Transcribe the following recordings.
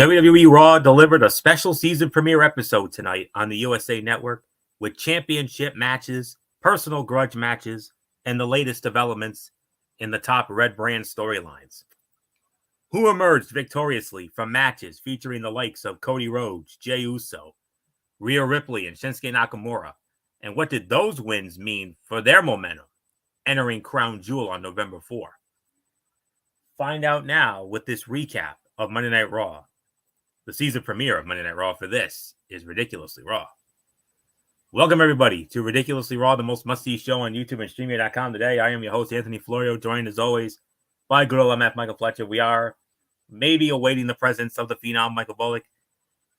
WWE Raw delivered a special season premiere episode tonight on the USA Network with championship matches, personal grudge matches, and the latest developments in the top Red brand storylines. Who emerged victoriously from matches featuring the likes of Cody Rhodes, Jey Uso, Rhea Ripley, and Shinsuke Nakamura? And what did those wins mean for their momentum entering Crown Jewel on November 4? Find out now with this recap of Monday Night Raw. The season premiere of Monday Night Raw for this is Ridiculously Raw. Welcome, everybody, to Ridiculously Raw, the most must-see show on YouTube and StreamYard.com. Today, I am your host, Anthony Florio, joined as always by good old MF Michael Fletcher. We are maybe awaiting the presence of the phenom, Michael Bullock.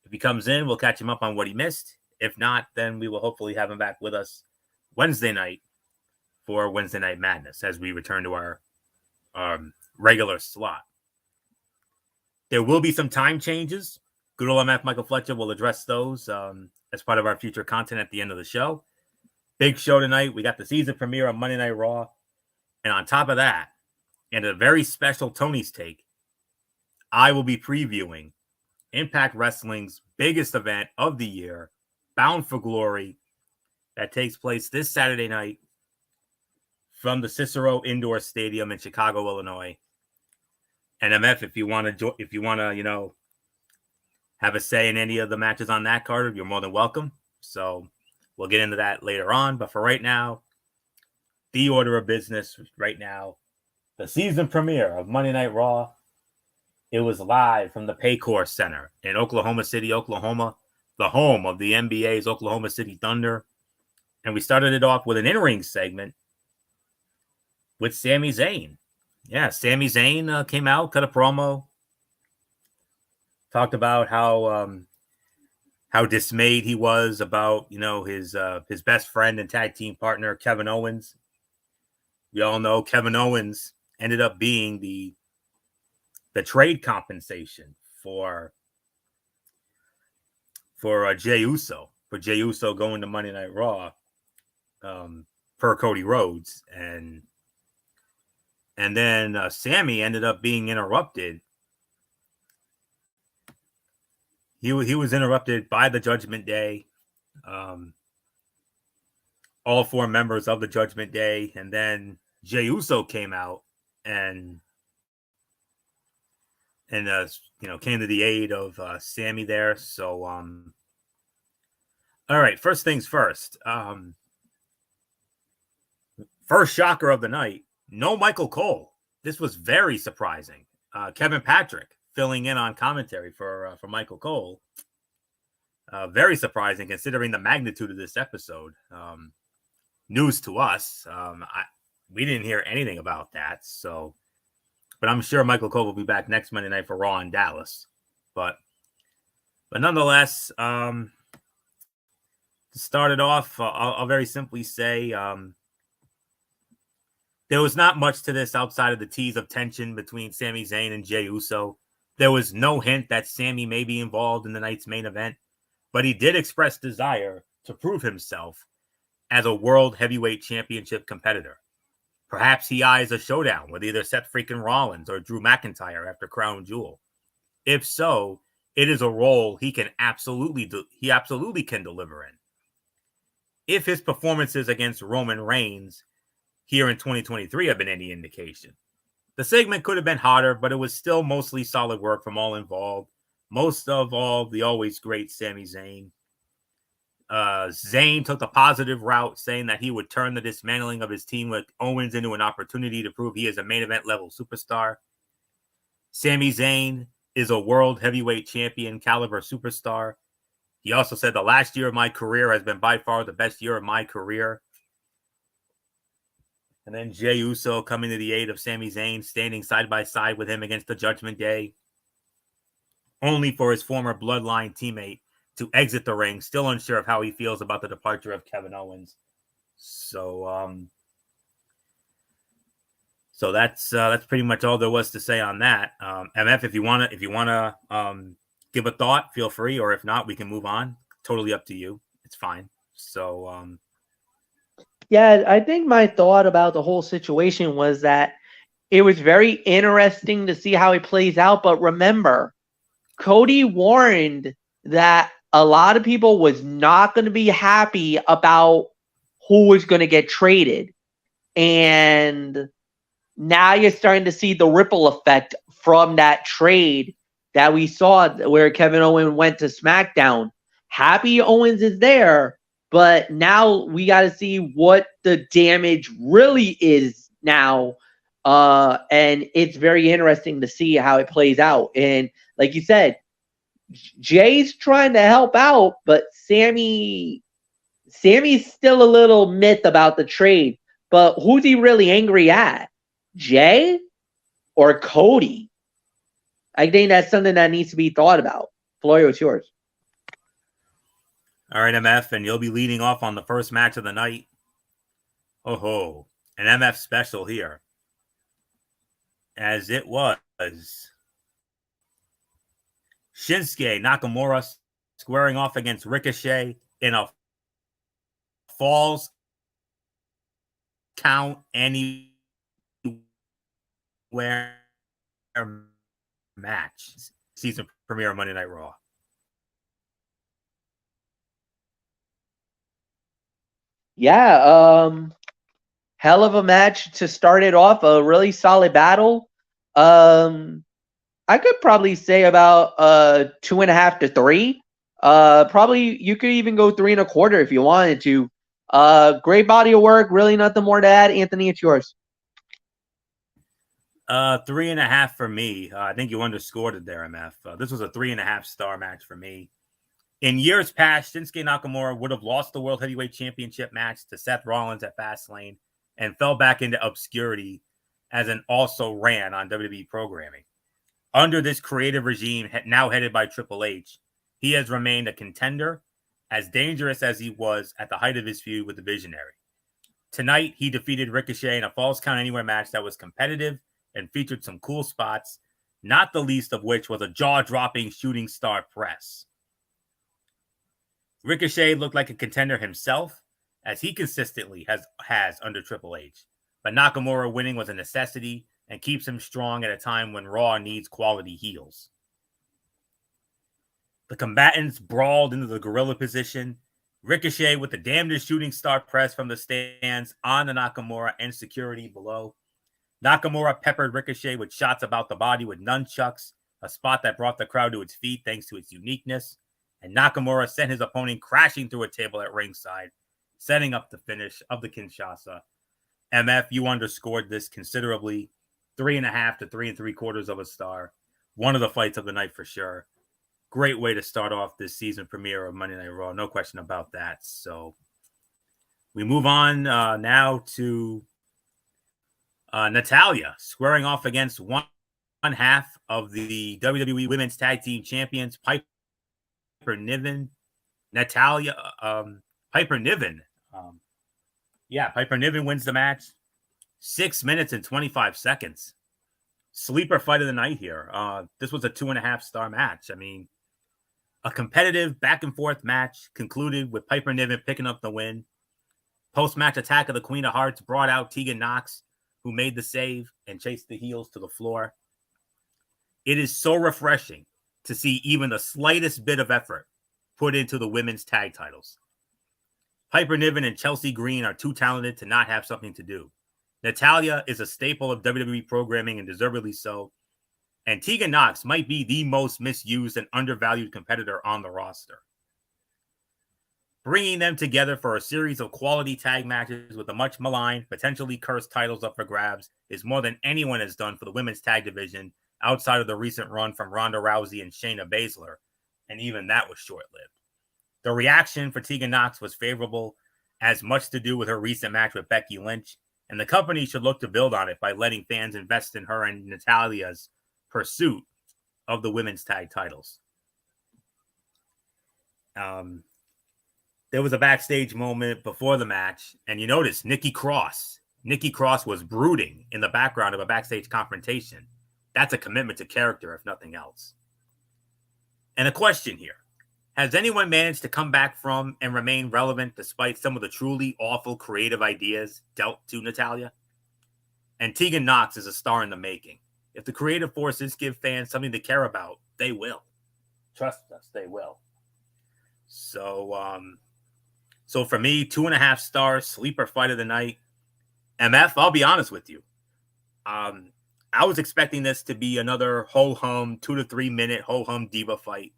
If he comes in, we'll catch him up on what he missed. If not, then we will hopefully have him back with us Wednesday night for Wednesday Night Madness as we return to our regular slot. There will be some time changes. Good old MF Michael Fletcher will address those as part of our future content at the end of the show. Big show tonight. We got the season premiere on Monday Night Raw. And on top of that, and a very special Tony's Take, I will be previewing Impact Wrestling's biggest event of the year, Bound for Glory, that takes place this Saturday night from the Cicero Indoor Stadium in Chicago, Illinois. And MF, if you want to, have a say in any of the matches on that card, you're more than welcome. So we'll get into that later on. But for right now, the order of business right now, the season premiere of Monday Night Raw. It was live from the Paycor Center in Oklahoma City, Oklahoma, the home of the NBA's Oklahoma City Thunder. And we started it off with an in-ring segment with Sami Zayn. Yeah, Sami Zayn came out, cut a promo, talked about how dismayed he was about, his best friend and tag team partner, Kevin Owens. We all know Kevin Owens ended up being the trade compensation for Jey Uso, going to Monday Night Raw, per Cody Rhodes. And then Sami ended up being interrupted. He was interrupted by the Judgment Day, all four members of the Judgment Day, and then Jey Uso came out and came to the aid of Sami there. So, all right, first things first. First shocker of the night. No Michael Cole. This was very surprising. Kevin Patrick filling in on commentary for Michael Cole. Very surprising considering the magnitude of this episode. News to us. We didn't hear anything about that. So, but I'm sure Michael Cole will be back next Monday night for Raw in Dallas. But nonetheless, to start it off, I'll very simply say there was not much to this outside of the tease of tension between Sami Zayn and Jey Uso. There was no hint that Sami may be involved in the night's main event, but he did express desire to prove himself as a World Heavyweight Championship competitor. Perhaps he eyes a showdown with either Seth freaking Rollins or Drew McIntyre after Crown Jewel. If so, it is a role he absolutely can deliver in. If his performances against Roman Reigns here in 2023 have been any indication, the segment could have been hotter, but it was still mostly solid work from all involved. Most of all, the always great Sami Zayn. Zayn took the positive route, saying that he would turn the dismantling of his team with Owens into an opportunity to prove he is a main event level superstar. Sami Zayn is a world heavyweight champion caliber superstar. He also said the last year of my career has been by far the best year of my career. And then Jey Uso coming to the aid of Sami Zayn, standing side by side with him against the Judgment Day, only for his former Bloodline teammate to exit the ring, still unsure of how he feels about the departure of Kevin Owens. So, so that's pretty much all there was to say on that. MF, if you wanna give a thought, feel free, or if not, we can move on. Totally up to you. It's fine. So, yeah, I think my thought about the whole situation was that it was very interesting to see how it plays out. But remember, Cody warned that a lot of people was not going to be happy about who was going to get traded. And now you're starting to see the ripple effect from that trade that we saw where Kevin Owens went to SmackDown. Happy Owens is there, but now we got to see what the damage really is now. And it's very interesting to see how it plays out. And like you said, Jay's trying to help out, but Sammy's still a little myth about the trade. But who's he really angry at? Jay or Cody? I think that's something that needs to be thought about. Florio, it's yours. All right, MF, and you'll be leading off on the first match of the night. Oh, an MF special here. As it was Shinsuke Nakamura squaring off against Ricochet in a Falls Count Anywhere match. Season premiere of Monday Night Raw. Yeah, hell of a match to start it off. A really solid battle. I could probably say about 2.5 to 3. Probably you could even go 3 1/4 if you wanted to. Great body of work. Really nothing more to add. Anthony, it's yours. 3.5 for me. I think you underscored it there, MF. This was a 3.5 star match for me. In years past, Shinsuke Nakamura would have lost the World Heavyweight Championship match to Seth Rollins at Fastlane and fell back into obscurity as an also ran on WWE programming. Under this creative regime, now headed by Triple H, he has remained a contender, as dangerous as he was at the height of his feud with the Visionary. Tonight, he defeated Ricochet in a Falls Count Anywhere match that was competitive and featured some cool spots, not the least of which was a jaw-dropping shooting star press. Ricochet looked like a contender himself, as he consistently has under Triple H. But Nakamura winning was a necessity and keeps him strong at a time when Raw needs quality heels. The combatants brawled into the gorilla position. Ricochet with the damnedest shooting star press from the stands on the Nakamura and security below. Nakamura peppered Ricochet with shots about the body with nunchucks, a spot that brought the crowd to its feet thanks to its uniqueness. And Nakamura sent his opponent crashing through a table at ringside, setting up the finish of the Kinshasa. MF, you underscored this considerably. 3.5 to 3 3/4 of a star. One of the fights of the night for sure. Great way to start off this season premiere of Monday Night Raw. No question about that. So we move on now to Natalya squaring off against one half of the WWE Women's Tag Team Champions, Piper Niven. Natalya, Piper Niven. Piper Niven wins the match. 6 minutes and 25 seconds. Sleeper fight of the night here. This was a 2.5 star match. I mean, a competitive back and forth match concluded with Piper Niven picking up the win. Post-match attack of the Queen of Hearts brought out Tegan Nox, who made the save and chased the heels to the floor. It is so refreshing to see even the slightest bit of effort put into the women's tag titles. Piper Niven and Chelsea Green are too talented to not have something to do. Natalya is a staple of WWE programming and deservedly so. And Tegan Nox might be the most misused and undervalued competitor on the roster. Bringing them together for a series of quality tag matches with the much maligned, potentially cursed titles up for grabs is more than anyone has done for the women's tag division outside of the recent run from Ronda Rousey and Shayna Baszler, and even that was short-lived. The reaction for Tegan Nox was favorable, has much to do with her recent match with Becky Lynch, and the company should look to build on it by letting fans invest in her and Natalya's pursuit of the women's tag titles. There was a backstage moment before the match, and you notice Nikki Cross was brooding in the background of a backstage confrontation. That's a commitment to character, if nothing else. And a question here. Has anyone managed to come back from and remain relevant despite some of the truly awful creative ideas dealt to Natalya? And Tegan Nox is a star in the making. If the creative forces give fans something to care about, they will. Trust us, they will. So, so for me, 2.5 stars, sleeper fight of the night. MF, I'll be honest with you. I was expecting this to be another ho-hum, 2 to 3 minute ho-hum diva fight.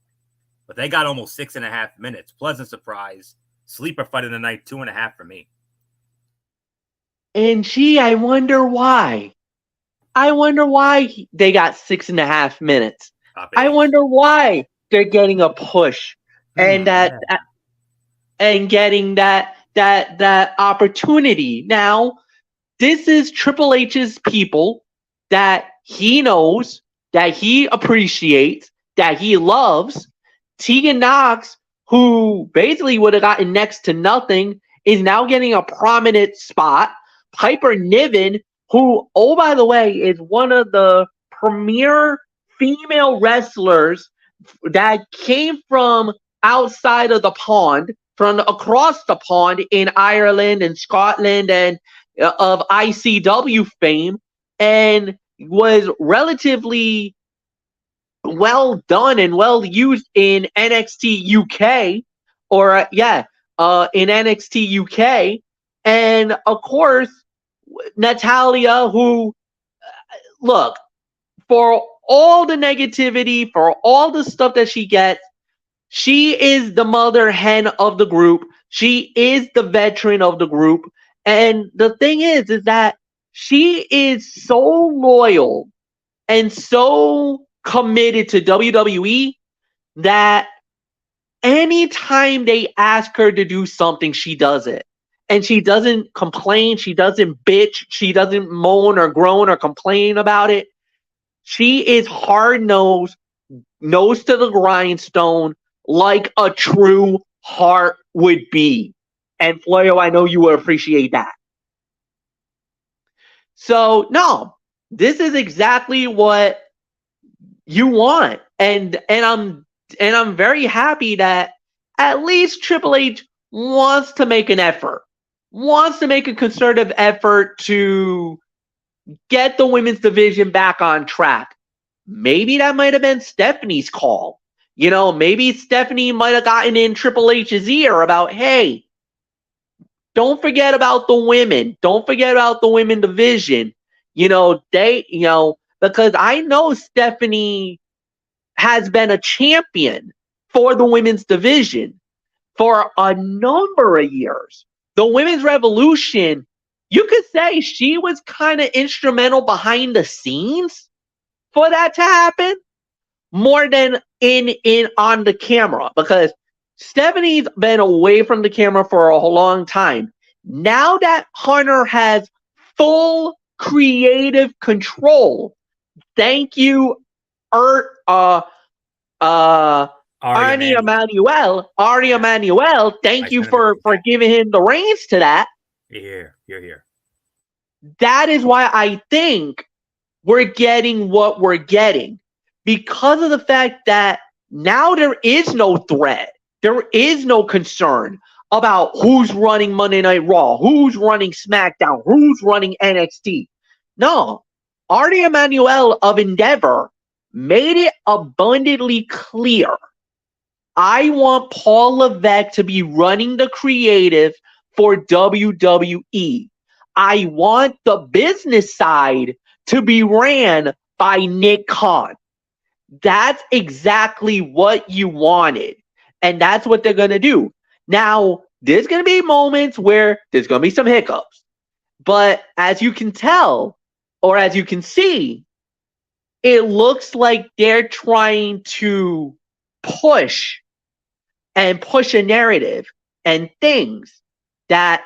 But they got almost 6.5 minutes. Pleasant surprise. Sleeper fight of the night, 2.5 for me. And gee, I wonder why. I wonder why they got 6.5 minutes. I wonder why they're getting a push and and getting that opportunity. Now, this is Triple H's people that he knows, that he appreciates, that he loves. Tegan Knox, who basically would have gotten next to nothing, is now getting a prominent spot. Piper Niven, who, oh, by the way, is one of the premier female wrestlers that came from outside of the pond, from across the pond in Ireland and Scotland and of ICW fame, and was relatively well done and well used in NXT UK, in NXT UK. And of course, Natalya, who, look, for all the negativity, for all the stuff that she gets, she is the mother hen of the group. She is the veteran of the group. And the thing is that she is so loyal and so committed to WWE that anytime they ask her to do something, she does it. And she doesn't complain. She doesn't bitch. She doesn't moan or groan or complain about it. She is hard-nosed, nose to the grindstone, like a true heart would be. And Floyo, I know you will appreciate that. So, no, this is exactly what you want. And I'm very happy that at least Triple H wants to make an effort. Wants to make a concerted effort to get the women's division back on track. Maybe that might have been Stephanie's call. You know, maybe Stephanie might have gotten in Triple H's ear about, hey, don't forget about the women. Don't forget about the women division. Because I know Stephanie has been a champion for the women's division for a number of years. The Women's Revolution, you could say she was kind of instrumental behind the scenes for that to happen, more than in on the camera, because Stephanie's been away from the camera for a long time. Now that Hunter has full creative control, thank you, Ari Emanuel, thank you for giving him the reins to that. You're here. That is why I think we're getting what we're getting, because of the fact that now there is no threat. There is no concern about who's running Monday Night Raw, who's running SmackDown, who's running NXT. No, Ari Emanuel of Endeavor made it abundantly clear. I want Paul Levesque to be running the creative for WWE. I want the business side to be ran by Nick Khan. That's exactly what you wanted. And that's what they're going to do. Now, there's going to be moments where there's going to be some hiccups. But as you can tell, or as you can see, it looks like they're trying to push a narrative and things that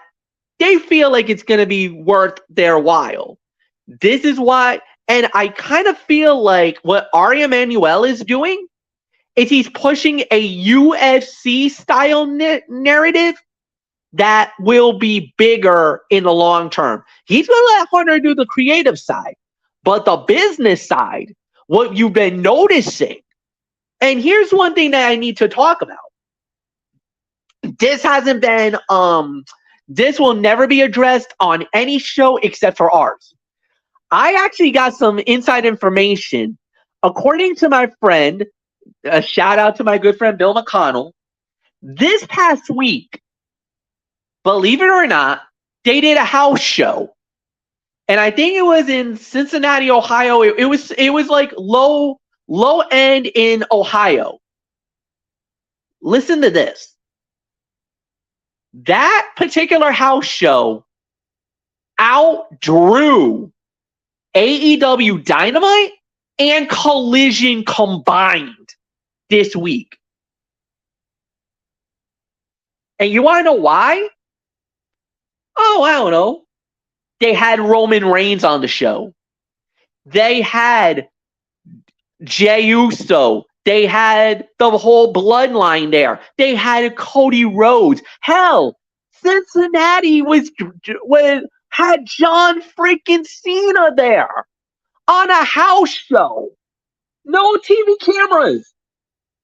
they feel like it's going to be worth their while. This is why, and I kind of feel like what Ari Emanuel is doing is he's pushing a UFC style narrative that will be bigger in the long term. He's going to let Hunter do the creative side, but the business side, what you've been noticing, and here's one thing that I need to talk about. This hasn't been, this will never be addressed on any show except for ours. I actually got some inside information. According to my friend, a shout out to my good friend Bill McConnell. This past week, believe it or not, they did a house show. And I think it was in Cincinnati, Ohio. It was like low end in Ohio. Listen to this. That particular house show outdrew AEW Dynamite and Collision combined this week. And you want to know why? Oh, I don't know. They had Roman Reigns on the show. They had Jey Uso. They had the whole bloodline there. They had Cody Rhodes. Hell, Cincinnati had John freaking Cena there on a house show. No TV cameras.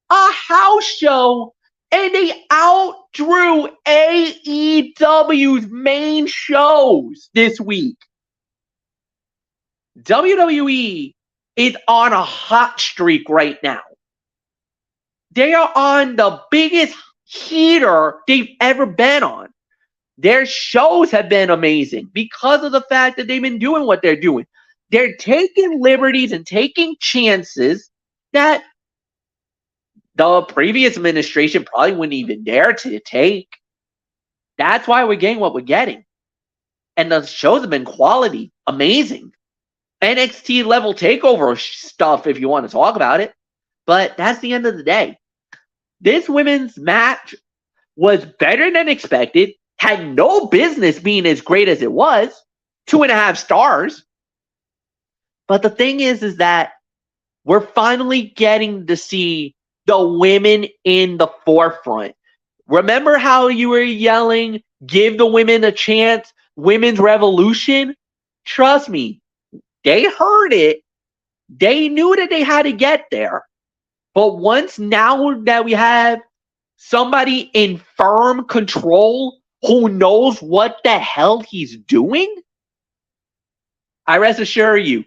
A house show, and they outdrew AEW's main shows this week. WWE is on a hot streak right now. They are on the biggest heater they've ever been on. Their shows have been amazing because of the fact that they've been doing what they're doing. They're taking liberties and taking chances that the previous administration probably wouldn't even dare to take. That's why we're getting what we're getting. And the shows have been quality, amazing. NXT level takeover stuff if you want to talk about it. But that's the end of the day. This women's match was better than expected, had no business being as great as it was, 2.5 stars. But the thing is that we're finally getting to see the women in the forefront. Remember how you were yelling, give the women a chance, women's revolution? Trust me, they heard it. They knew that they had to get there. But once now that we have somebody in firm control who knows what the hell he's doing, I rest assure you,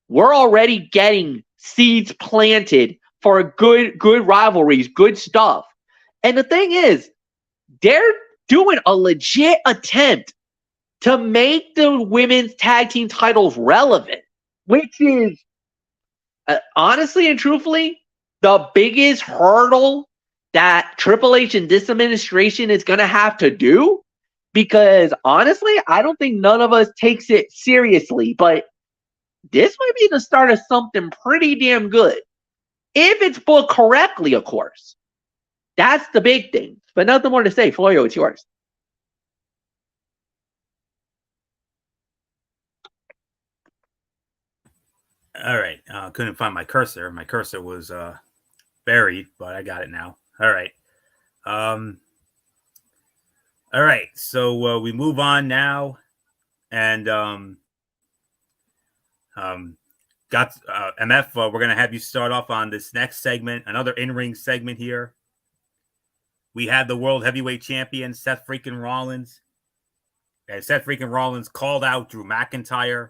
we're already getting seeds planted for good rivalries, good stuff. And the thing is, they're doing a legit attempt to make the women's tag team titles relevant, which is honestly and truthfully the biggest hurdle that Triple H and this administration is going to have to do. Because honestly, I don't think none of us takes it seriously, but this might be the start of something pretty damn good. If it's booked correctly, of course. That's the big thing. But nothing more to say. Florio, it's yours. All right. Couldn't find my cursor. My cursor was buried, but I got it now. All right. All right. So we move on now. And got MF, we're going to have you start off on this next segment, another in-ring segment here. We had the World Heavyweight Champion, Seth freaking Rollins. And Seth freaking Rollins called out Drew McIntyre.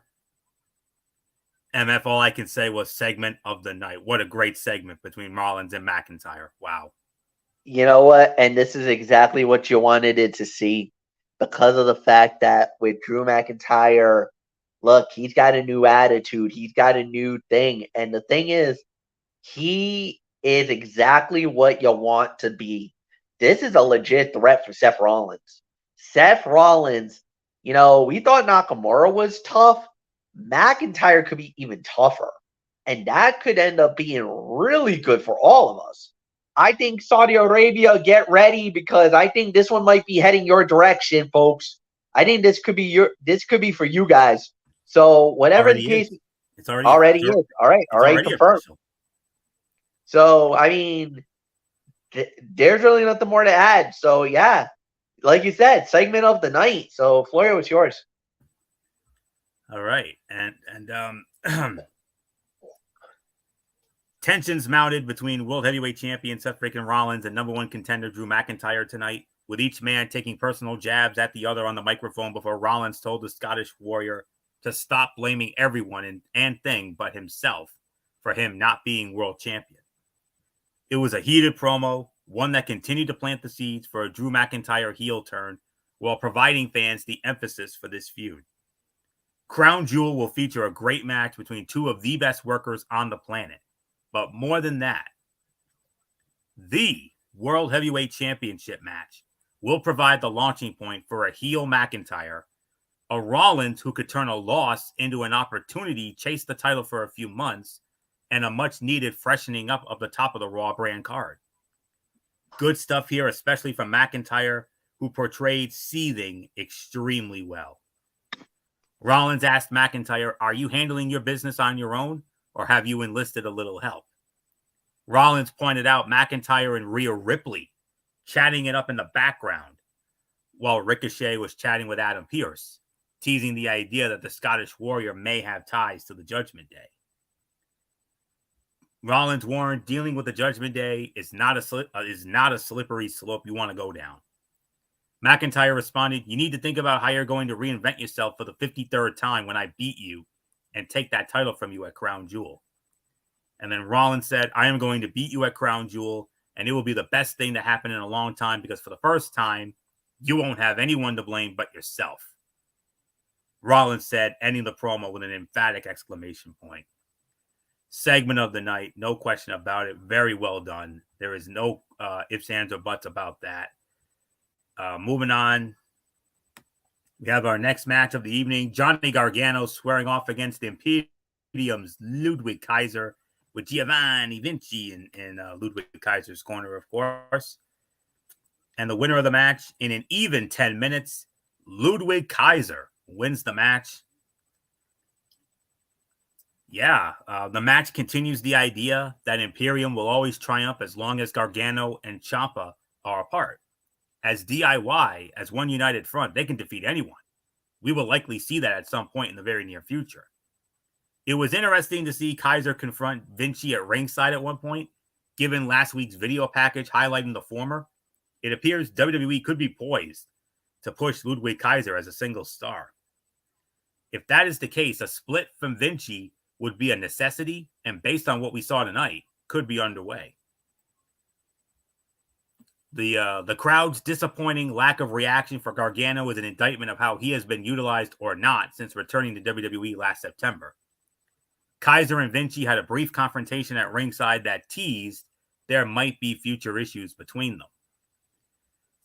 MF, all I can say was segment of the night. What a great segment between Rollins and McIntyre. Wow. You know what? And this is exactly what you wanted it to see, because of the fact that with Drew McIntyre, look, he's got a new attitude. He's got a new thing. And the thing is, he is exactly what you want to be. This is a legit threat for Seth Rollins. Seth Rollins, we thought Nakamura was tough. McIntyre could be even tougher. And that could end up being really good for all of us. I think Saudi Arabia, get ready, because I think this one might be heading your direction, folks. I think this could be for you guys. So whatever the case, it's already is. All right, confirmed. Official. So I mean, there's really nothing more to add. So yeah, like you said, segment of the night. So Florio, it's yours. All right, and tensions mounted between World Heavyweight Champion Seth freaking Rollins and number one contender Drew McIntyre tonight, with each man taking personal jabs at the other on the microphone before Rollins told the Scottish Warrior to stop blaming everyone and thing but himself for him not being world champion. It was a heated promo, one that continued to plant the seeds for a Drew McIntyre heel turn while providing fans the emphasis for this feud. Crown Jewel will feature a great match between two of the best workers on the planet. But more than that, the World Heavyweight Championship match will provide the launching point for a heel McIntyre, a Rollins who could turn a loss into an opportunity, chase the title for a few months, and a much-needed freshening up of the top of the Raw brand card. Good stuff here, especially from McIntyre, who portrayed seething extremely well. Rollins asked McIntyre, "Are you handling your business on your own, or have you enlisted a little help?" Rollins pointed out McIntyre and Rhea Ripley chatting it up in the background, while Ricochet was chatting with Adam Pearce, teasing the idea that the Scottish Warrior may have ties to the Judgment Day. Rollins warned dealing with the Judgment Day is not a slippery slope you want to go down. McIntyre responded, "You need to think about how you're going to reinvent yourself for the 53rd time when I beat you and take that title from you at Crown Jewel." And then Rollins said, "I am going to beat you at Crown Jewel, and it will be the best thing to happen in a long time because for the first time, you won't have anyone to blame but yourself." Rollins said, ending the promo with an emphatic exclamation point. Segment of the night, no question about it. Very well done. There is no ifs, ands, or buts about that. Moving on, we have our next match of the evening. Johnny Gargano squaring off against Imperium's Ludwig Kaiser with Giovanni Vinci in Ludwig Kaiser's corner, of course. And the winner of the match in an even 10 minutes, Ludwig Kaiser wins the match. Yeah, the match continues the idea that Imperium will always triumph as long as Gargano and Ciampa are apart. As DIY, as one united front, they can defeat anyone. We will likely see that at some point in the very near future. It was interesting to see Kaiser confront Vinci at ringside at one point, given last week's video package highlighting the former. It appears WWE could be poised to push Ludwig Kaiser as a single star. If that is the case, a split from Vinci would be a necessity, and based on what we saw tonight, could be underway. The crowd's disappointing lack of reaction for Gargano is an indictment of how he has been utilized or not since returning to WWE last September. Kaiser and Vinci had a brief confrontation at ringside that teased there might be future issues between them.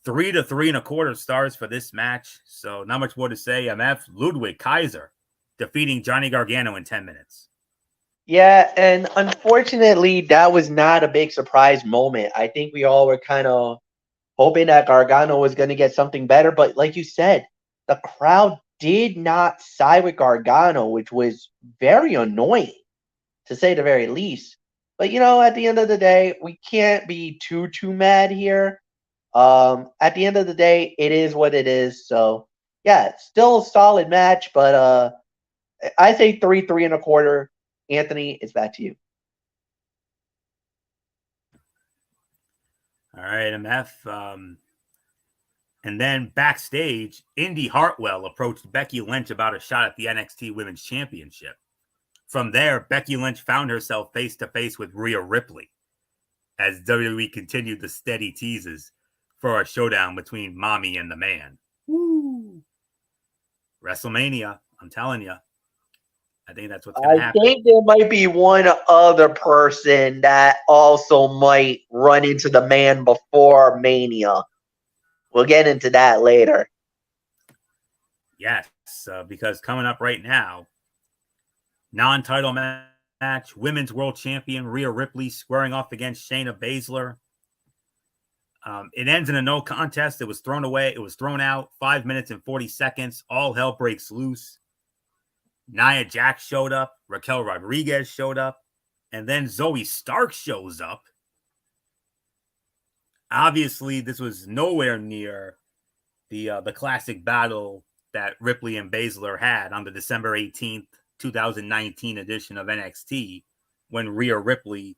3 to 3.25 stars for this match, so not much more to say. MF, Ludwig Kaiser defeating Johnny Gargano in 10 minutes. Yeah, and unfortunately, that was not a big surprise moment. I think we all were kind of hoping that Gargano was going to get something better, but like you said, the crowd did not side with Gargano, which was very annoying, to say the very least. But, at the end of the day, we can't be too mad here. At the end of the day, it is what it is. So, yeah, it's still a solid match, but I say 3.25. Anthony, it's back to you. All right, MF. And then backstage, Indy Hartwell approached Becky Lynch about a shot at the NXT Women's Championship. From there, Becky Lynch found herself face-to-face with Rhea Ripley as WWE continued the steady teases for a showdown between Mommy and the Man. Woo! WrestleMania, I'm telling you. I think that's what's going to happen. I think there might be one other person that also might run into the Man before Mania. We'll get into that later. Yes, because coming up right now, non-title match, Women's World Champion Rhea Ripley squaring off against Shayna Baszler. It ends in a no contest. It was thrown away. It was thrown out. 5 minutes and 40 seconds. All hell breaks loose. Nia Jax showed up. Raquel Rodriguez showed up. And then Zoe Stark shows up. Obviously, this was nowhere near the classic battle that Ripley and Baszler had on the December 18th, 2019 edition of NXT when Rhea Ripley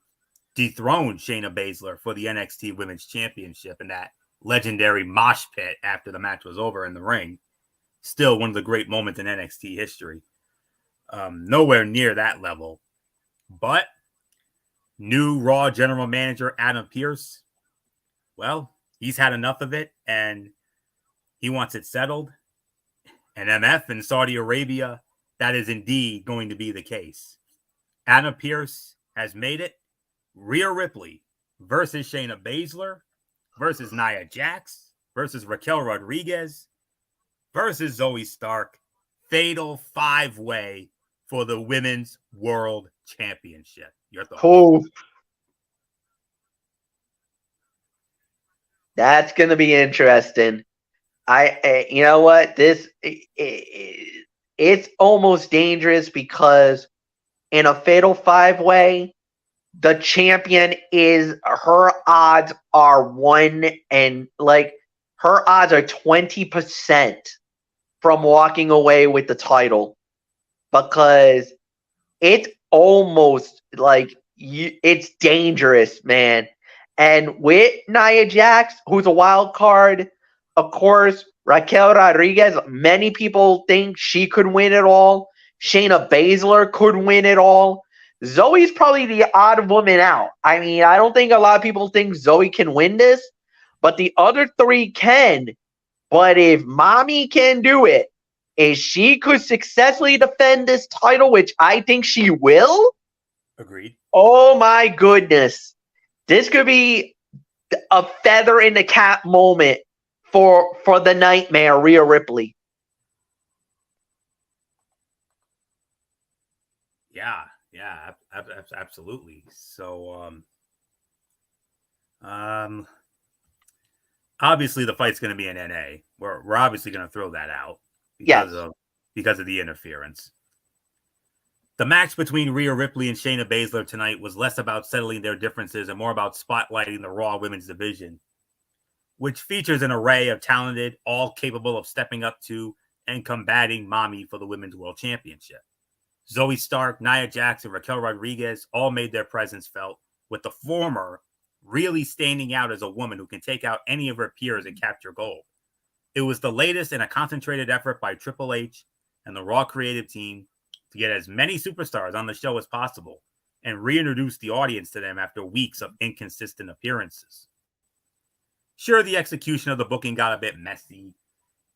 dethroned Shayna Baszler for the NXT Women's Championship in that legendary mosh pit after the match was over in the ring. Still one of the great moments in NXT history. Nowhere near that level. But New Raw general manager Adam Pearce, well, he's had enough of it and he wants it settled. And MF in Saudi Arabia, that is indeed going to be the case. Adam Pearce has made it. Rhea Ripley versus Shayna Baszler versus Nia Jax versus Raquel Rodriguez versus Zoe Stark. Fatal 5-way for the Women's World Championship. Your thoughts? Oh, that's going to be interesting. You know what? It's almost dangerous because in a fatal 5-way, the champion her odds are 1 and her odds are 20% from walking away with the title, because it's almost it's dangerous, man. And with Nia Jax, who's a wild card, of course, Raquel Rodriguez, many people think she could win it all. Shayna Baszler could win it all. Zoe's probably the odd woman out. I mean, I don't think a lot of people think Zoe can win this, but the other 3 can. But if Mommy can do it, if she could successfully defend this title, which I think she will. Agreed. Oh my goodness. This could be a feather in the cap moment for the Nightmare, Rhea Ripley. Yeah, absolutely. So, obviously the fight's going to be in NA. We're obviously going to throw that out because of the interference. The match between Rhea Ripley and Shayna Baszler tonight was less about settling their differences and more about spotlighting the Raw Women's Division, which features an array of talented, all capable of stepping up to and combating Mommy for the Women's World Championship. Zoe Stark, Nia Jax, and Raquel Rodriguez all made their presence felt, with the former really standing out as a woman who can take out any of her peers and capture gold. It was the latest in a concentrated effort by Triple H and the Raw creative team to get as many superstars on the show as possible and reintroduce the audience to them after weeks of inconsistent appearances. Sure, the execution of the booking got a bit messy,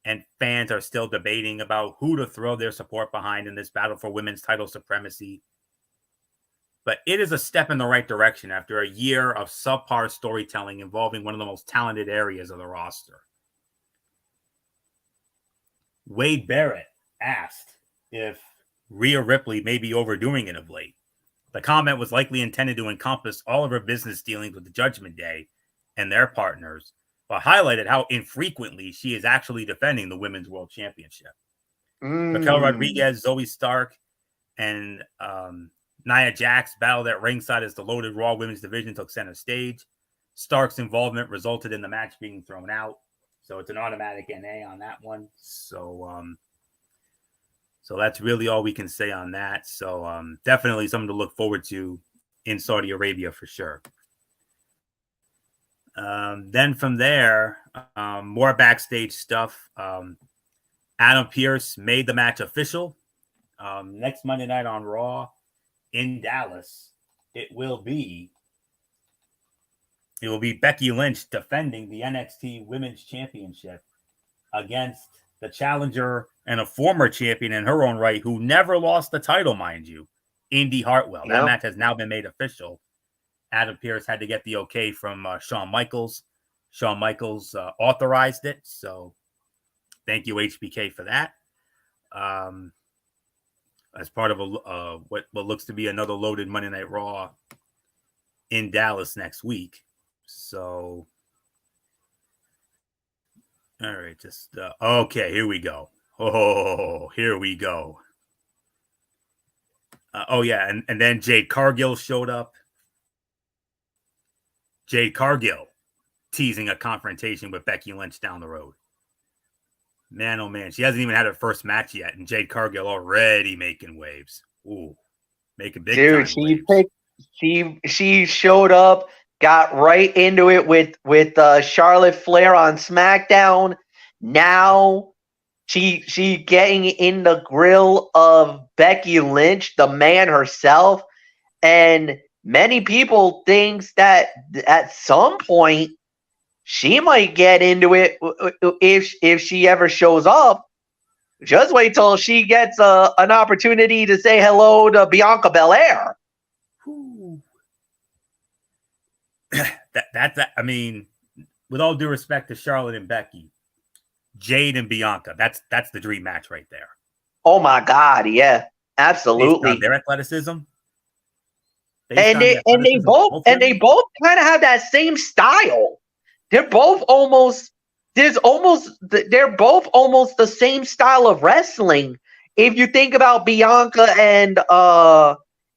and fans are still debating about who to throw their support behind in this battle for women's title supremacy. But it is a step in the right direction after a year of subpar storytelling involving one of the most talented areas of the roster. Wade Barrett asked if Rhea Ripley may be overdoing it of late. The comment was likely intended to encompass all of her business dealings with the Judgment Day and their partners, but highlighted how infrequently she is actually defending the Women's World Championship. Raquel Rodriguez, Zoe Stark, and Nia Jax battled at ringside as the loaded Raw Women's Division took center stage. Stark's involvement resulted in the match being thrown out, so it's an automatic NA on that one. So that's really all we can say on that. So definitely something to look forward to in Saudi Arabia for sure. Then from there, more backstage stuff. Adam Pearce made the match official. Next Monday night on Raw in Dallas, it will be Becky Lynch defending the NXT Women's Championship against the challenger and a former champion in her own right who never lost the title, mind you, Indy Hartwell. That match has now been made official. Adam Pearce had to get the okay from Shawn Michaels. Shawn Michaels authorized it, so thank you, HBK, for that. As part of what looks to be another loaded Monday Night Raw in Dallas next week. So, all right, just okay. Here we go. Oh, here we go. And then Jade Cargill showed up. Jade Cargill teasing a confrontation with Becky Lynch down the road. Man, oh man, she hasn't even had her first match yet, and Jade Cargill already making waves. Ooh, making big time waves. She showed up, got right into it with Charlotte Flair on SmackDown. Now she getting in the grill of Becky Lynch, the man herself, and many people thinks that at some point she might get into it if she ever shows up. Just wait till she gets an opportunity to say hello to Bianca Belair. That I mean, with all due respect to Charlotte and Becky, Jade and Bianca, that's the dream match right there. Oh my God, yeah, absolutely. Their athleticism, and they both kind of have that same style. They're both almost they're both almost the same style of wrestling. If you think about Bianca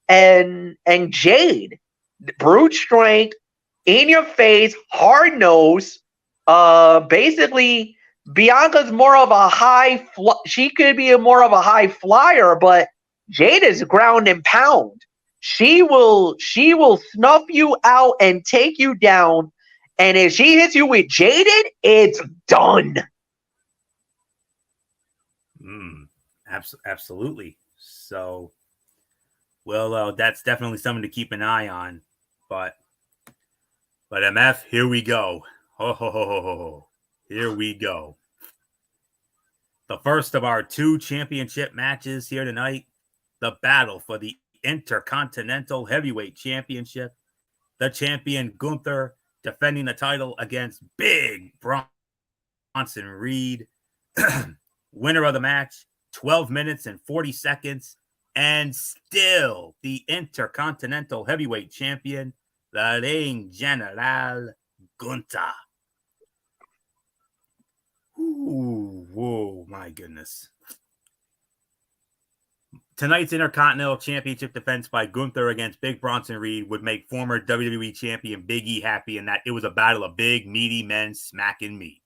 and Jade, brute strength, in your face, hard nose. Basically, Bianca's more of a she could be more of a high flyer, but Jade is ground and pound. She will snuff you out and take you down. And if she hits you with Jaded, it's done. Absolutely. So, well, that's definitely something to keep an eye on. But MF, here we go. Here we go. The first of our 2 championship matches here tonight. The battle for the Intercontinental Heavyweight Championship. The champion Gunther defending the title against Big Bronson Reed. Winner of the match, 12 minutes and 40 seconds. And still the Intercontinental Heavyweight Champion, the Ring General Gunther. Ooh, whoa, my goodness. Tonight's Intercontinental Championship defense by Gunther against Big Bronson Reed would make former WWE champion Big E happy in that it was a battle of big, meaty men smacking meat.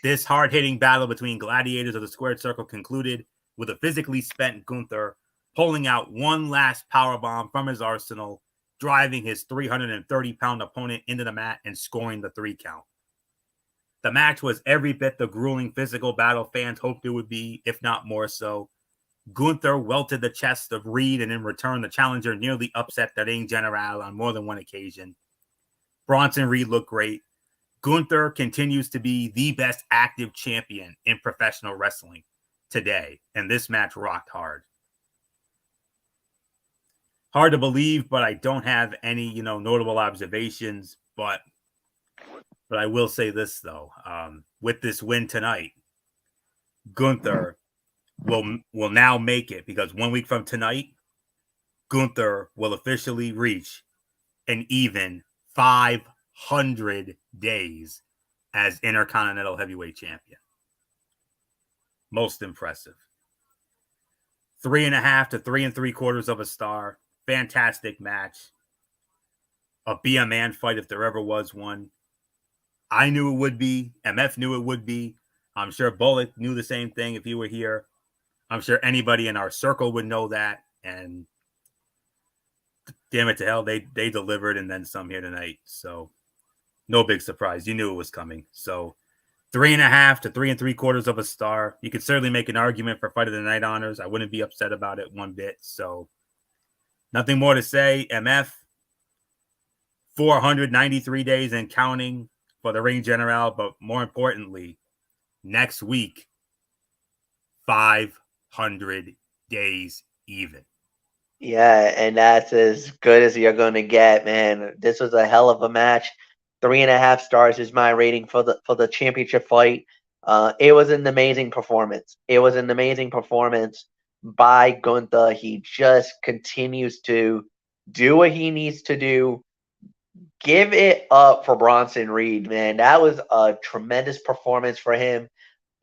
This hard-hitting battle between gladiators of the squared circle concluded with a physically spent Gunther pulling out one last powerbomb from his arsenal, driving his 330-pound opponent into the mat and scoring the 3 count. The match was every bit the grueling physical battle fans hoped it would be, if not more so. Gunther welted the chest of Reed, and in return, the challenger nearly upset the Ring General on more than one occasion. Bronson Reed looked great. Gunther continues to be the best active champion in professional wrestling today, and this match rocked hard. Hard to believe, but I don't have any, notable observations, but I will say this, though. With this win tonight, Gunther will now make it, because 1 week from tonight, Gunther will officially reach an even 500 days as Intercontinental Heavyweight Champion. Most impressive. 3.5 to 3 3/4 of a star. Fantastic match. A be a man fight if there ever was one. I knew it would be. MF knew it would be. I'm sure Bullock knew the same thing if he were here. I'm sure anybody in our circle would know that. And damn it to hell, they delivered and then some here tonight. So no big surprise. You knew it was coming. So 3.5 to 3 3/4 of a star. You could certainly make an argument for Fight of the Night honors. I wouldn't be upset about it one bit. So nothing more to say. MF, 493 days and counting for the Ring General. But more importantly, next week, 500 days even. Yeah, and that's as good as you're going to get, man. This was a hell of a match. 3.5 stars is my rating for the championship fight. It was an amazing performance. It was an amazing performance by Gunther. He just continues to do what he needs to do. Give it up for Bronson Reed, man. That was a tremendous performance for him.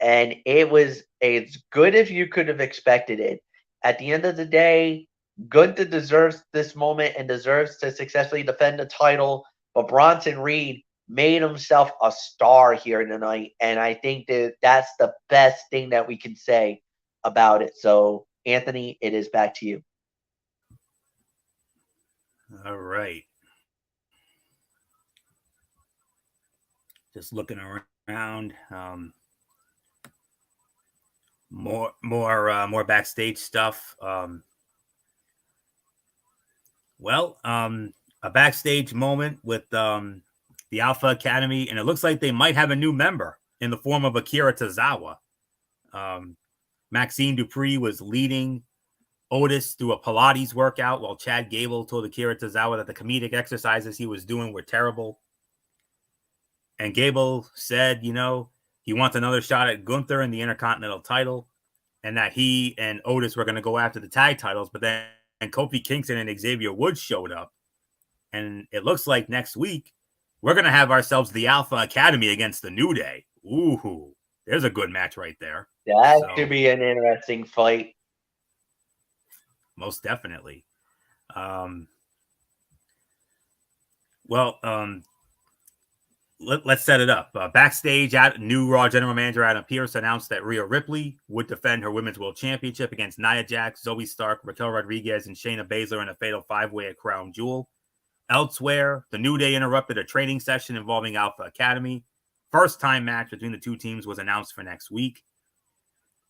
And it was as good as you could have expected it. At the end of the day, Gunther deserves this moment and deserves to successfully defend the title. But Bronson Reed made himself a star here tonight. And I think that's the best thing that we can say about it. So, Anthony, it is back to you. All right. Just looking around. More backstage stuff. Well, a backstage moment with the Alpha Academy, and it looks like they might have a new member in the form of Akira Tozawa. Maxine Dupree was leading Otis through a Pilates workout while Chad Gable told Akira Tozawa that the comedic exercises he was doing were terrible. And Gable said, he wants another shot at Gunther in the Intercontinental title, and that he and Otis were going to go after the tag titles. But then Kofi Kingston and Xavier Woods showed up. And it looks like next week we're going to have ourselves the Alpha Academy against the New Day. Ooh, there's a good match right there. That should be an interesting fight. Most definitely. Let's set it up. Backstage, new Raw General Manager Adam Pearce announced that Rhea Ripley would defend her Women's World Championship against Nia Jax, Zoe Stark, Raquel Rodriguez, and Shayna Baszler in a fatal five-way at Crown Jewel. Elsewhere, the New Day interrupted a training session involving Alpha Academy. First-time match between the two teams was announced for next week.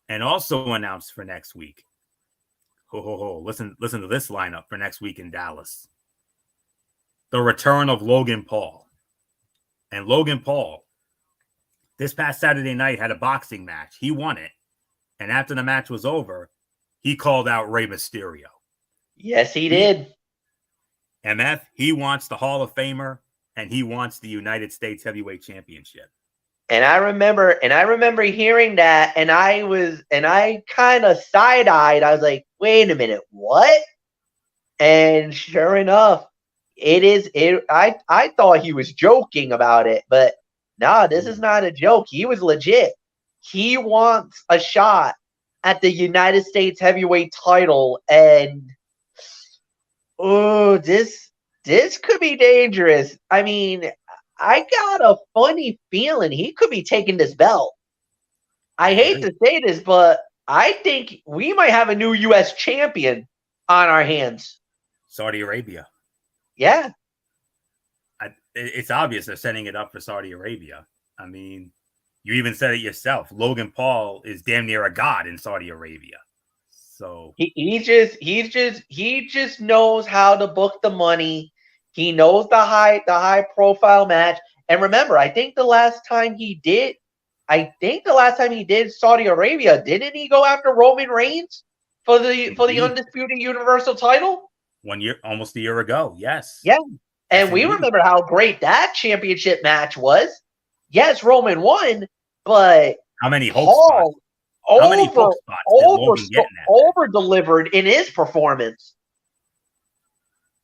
And also announced for next week. Listen to this lineup for next week in Dallas. The return of Logan Paul. And Logan Paul, this past Saturday night, had a boxing match. He won it. And after the match was over, he called out Rey Mysterio. Yes, he did. MF, he wants the Hall of Famer, and he wants the United States Heavyweight Championship. And I remember hearing that, and I kind of side-eyed. I was like, wait a minute, what? And sure enough, I thought he was joking about it, but nah, this is not a joke. He was legit. He wants a shot at the United States Heavyweight title, and this could be dangerous. I mean, I got a funny feeling he could be taking this belt. I hate to say this, but I think we might have a new U.S. champion on our hands. Saudi Arabia. Yeah. It's obvious they're setting it up for Saudi Arabia. I mean, you even said it yourself. Logan Paul is damn near a god in Saudi Arabia. So he just knows how to book the money. He knows the high profile match. And remember, I think the last time he did Saudi Arabia, didn't he go after Roman Reigns for the undisputed Universal title? 1 year, almost a year ago. Yes. Yeah. And we remember how great that championship match was. Yes, Roman won, but how many hope spots? How many hope spots did Logan get in that? Over-delivered in his performance.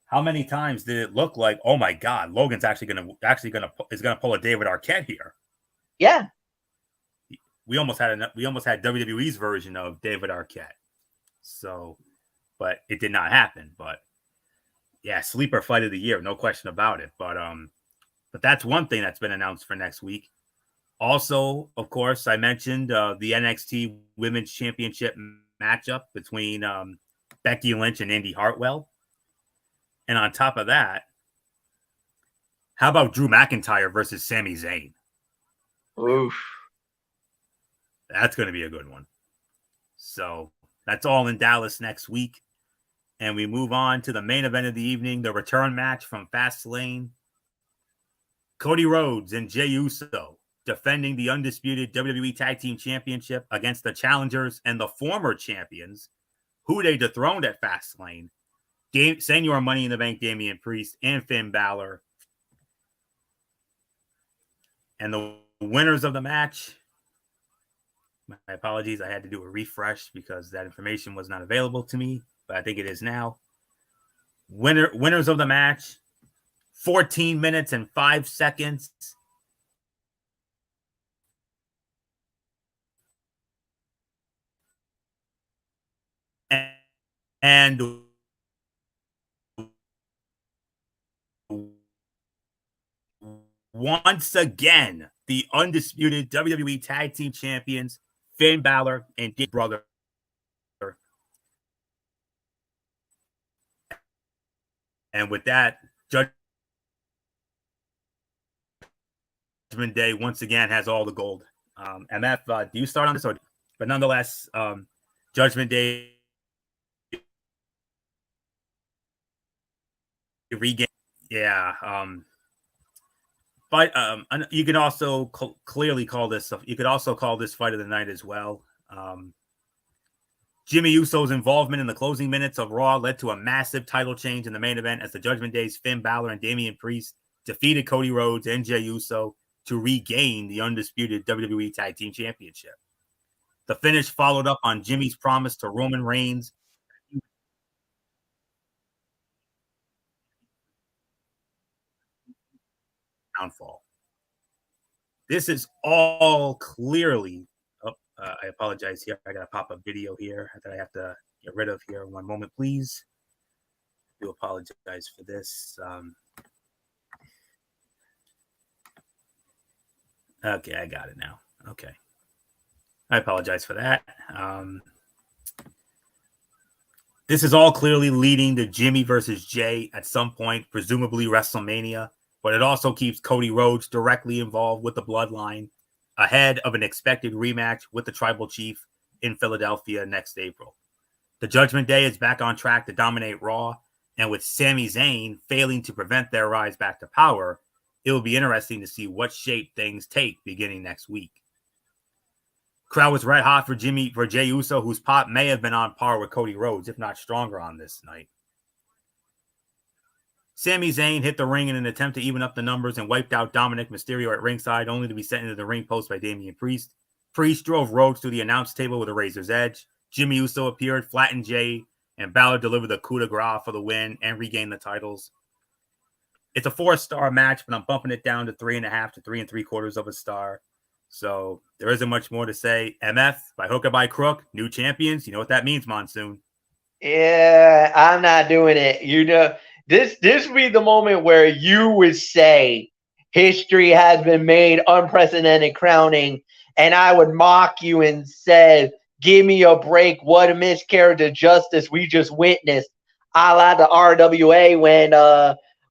How many times did it look like, oh my God, Logan's actually gonna pull a David Arquette here? Yeah. We almost had WWE's version of David Arquette. So, but it did not happen. But yeah, sleeper fight of the year, no question about it. But that's one thing that's been announced for next week. Also, of course, I mentioned the NXT Women's Championship matchup between Becky Lynch and Indy Hartwell. And on top of that, how about Drew McIntyre versus Sami Zayn? Oof. That's going to be a good one. So that's all in Dallas next week. And we move on to the main event of the evening, the return match from Fastlane. Cody Rhodes and Jey Uso defending the undisputed WWE Tag Team Championship against the challengers and the former champions, who they dethroned at Fastlane. Senior Money in the Bank, Damian Priest, and Finn Balor. And the winners of the match, my apologies, I had to do a refresh because that information was not available to me, but I think it is now. Winners of the match, 14 minutes and 5 seconds. And once again, the undisputed WWE Tag Team Champions, Finn Balor and Big Brother. And with that, Judgment Day once again has all the gold. MF, do you start on this? But nonetheless, Judgment Day regain. Yeah. But you can also clearly call this. You could also call this fight of the night as well. Jimmy Uso's involvement in the closing minutes of Raw led to a massive title change in the main event as the Judgment Day's Finn Balor and Damian Priest defeated Cody Rhodes and Jey Uso to regain the undisputed WWE Tag Team Championship. The finish followed up on Jimmy's promise to Roman Reigns. Downfall. This is all clearly. I apologize here. I got to pop a video here that I have to get rid of here. One moment, please. I do apologize for this. Okay, I got it now. Okay. I apologize for that. This is all clearly leading to Jimmy versus Jey at some point, presumably WrestleMania, but it also keeps Cody Rhodes directly involved with the Bloodline ahead of an expected rematch with the Tribal Chief in Philadelphia next April. The Judgment Day is back on track to dominate Raw, and with Sami Zayn failing to prevent their rise back to power, it will be interesting to see what shape things take beginning next week. Crowd was red hot for Jey Uso, whose pop may have been on par with Cody Rhodes, if not stronger on this night. Sami Zayn hit the ring in an attempt to even up the numbers and wiped out Dominic Mysterio at ringside, only to be sent into the ring post by Damian Priest. Priest drove Rhodes to the announce table with a razor's edge. Jimmy Uso appeared, flattened Jey, and Balor delivered the coup de grace for the win and regained the titles. It's a 4-star match, but I'm bumping it down to 3.5 to 3 3/4 of a star. So there isn't much more to say. MF, by hook or by crook, new champions. You know what that means, Monsoon. Yeah, I'm not doing it. You know, this would be the moment where you would say history has been made, unprecedented crowning, and I would mock you and say, give me a break. What a miscarriage of justice we just witnessed. A la the RWA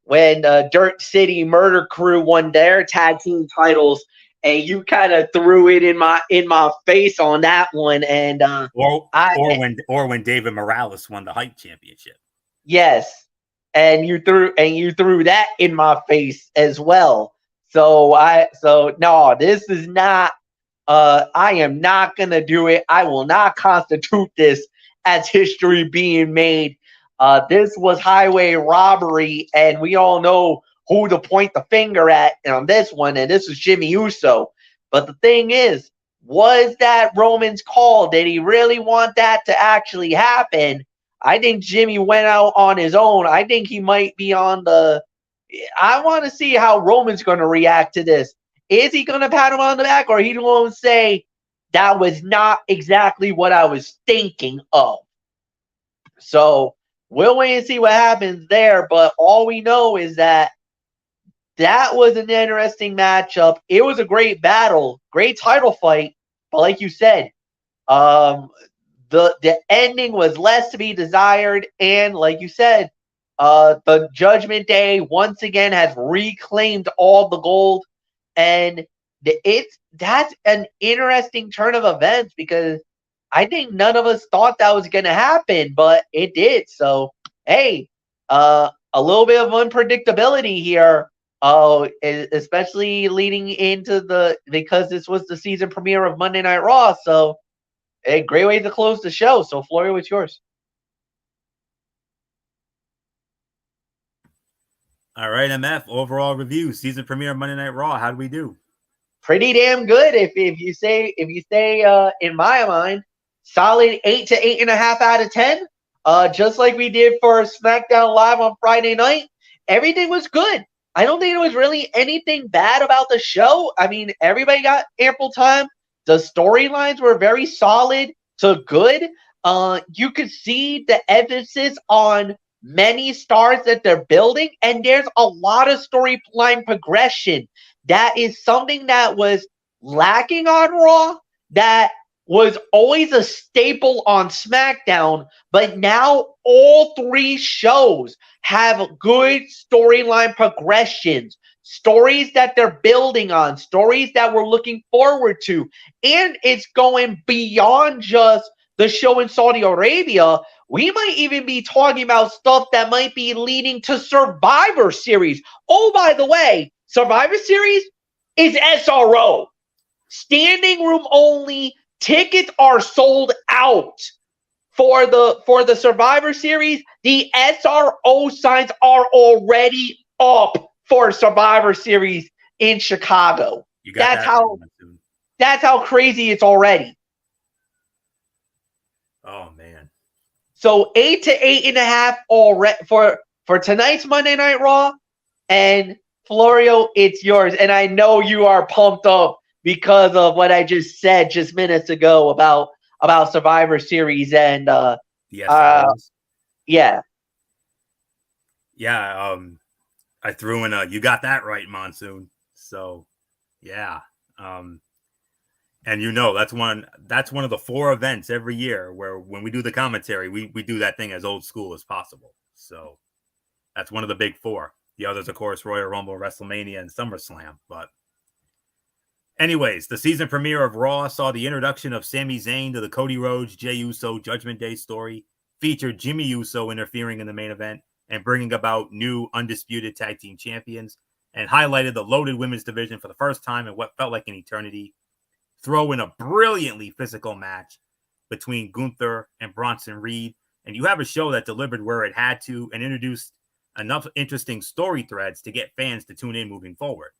when Dirt City Murder Crew won their tag team titles, and you kind of threw it in my face on that one, and or when David Morales won the Hype Championship. Yes, and you threw that in my face as well. So no, this is not. I am not gonna do it. I will not constitute this as history being made. This was highway robbery, and we all know who to point the finger at on this one, and this is Jimmy Uso. But the thing is, was that Roman's call? Did he really want that to actually happen? I think Jimmy went out on his own. I think he might be on the... I want to see how Roman's going to react to this. Is he going to pat him on the back, or he going to say, that was not exactly what I was thinking of? So we'll wait and see what happens there, but all we know is that was an interesting matchup. It was a great battle, great title fight, but like you said, the ending was less to be desired, and like you said, the Judgment Day once again has reclaimed all the gold, and that's an interesting turn of events because I think none of us thought that was going to happen, but it did. So, hey, a little bit of unpredictability here, especially leading into because this was the season premiere of Monday Night Raw. So, a great way to close the show. So, Florio, what's yours? All right, MF, overall review, season premiere of Monday Night Raw. How do we do? Pretty damn good, if you say in my mind. Solid 8 to 8.5 out of 10. Just like we did for SmackDown Live on Friday night. Everything was good. I don't think there was really anything bad about the show. I mean, everybody got ample time. The storylines were very solid to good. You could see the emphasis on many stars that they're building, and there's a lot of storyline progression. That is something that was lacking on Raw, that was always a staple on SmackDown, but now all three shows have good storyline progressions, stories that they're building on, stories that we're looking forward to, and it's going beyond just the show in Saudi Arabia, we might even be talking about stuff that might be leading to Survivor Series. Oh, by the way, Survivor Series is SRO. Standing room only. Tickets are sold out for the Survivor Series. The SRO signs are already up for Survivor Series in Chicago. That's how crazy it's already. Oh man. So 8 to 8.5 already for tonight's Monday Night Raw. And Florio, it's yours. And I know you are pumped up because of what I just said just minutes ago about Survivor Series and yeah. I threw in you got that right, Monsoon. So yeah. And that's one of the 4 events every year where when we do the commentary, we do that thing as old school as possible. So that's one of the big 4. The others, of course, Royal Rumble, WrestleMania, and SummerSlam. But anyways, the season premiere of Raw saw the introduction of Sami Zayn to the Cody Rhodes, Jey Uso Judgment Day story, featured Jimmy Uso interfering in the main event and bringing about new undisputed tag team champions, and highlighted the loaded women's division for the first time in what felt like an eternity. Throw in a brilliantly physical match between Gunther and Bronson Reed, and you have a show that delivered where it had to and introduced enough interesting story threads to get fans to tune in moving forward.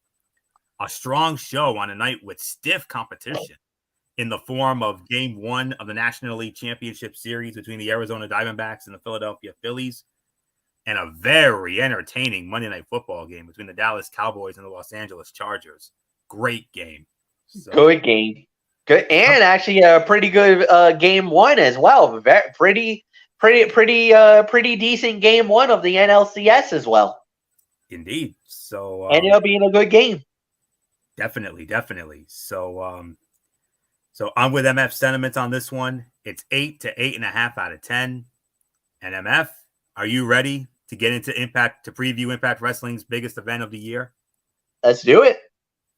A strong show on a night with stiff competition in the form of Game 1 of the National League Championship Series between the Arizona Diamondbacks and the Philadelphia Phillies, and a very entertaining Monday Night Football game between the Dallas Cowboys and the Los Angeles Chargers. Great game. So, good game. Good, and actually a pretty good Game 1 as well. Pretty decent Game 1 of the NLCS as well. Indeed. So ended up being a good game. Definitely. So so I'm with MF sentiments on this one. It's 8 to 8.5 out of 10. And MF, are you ready to get into Impact, to preview Impact Wrestling's biggest event of the year? Let's do it.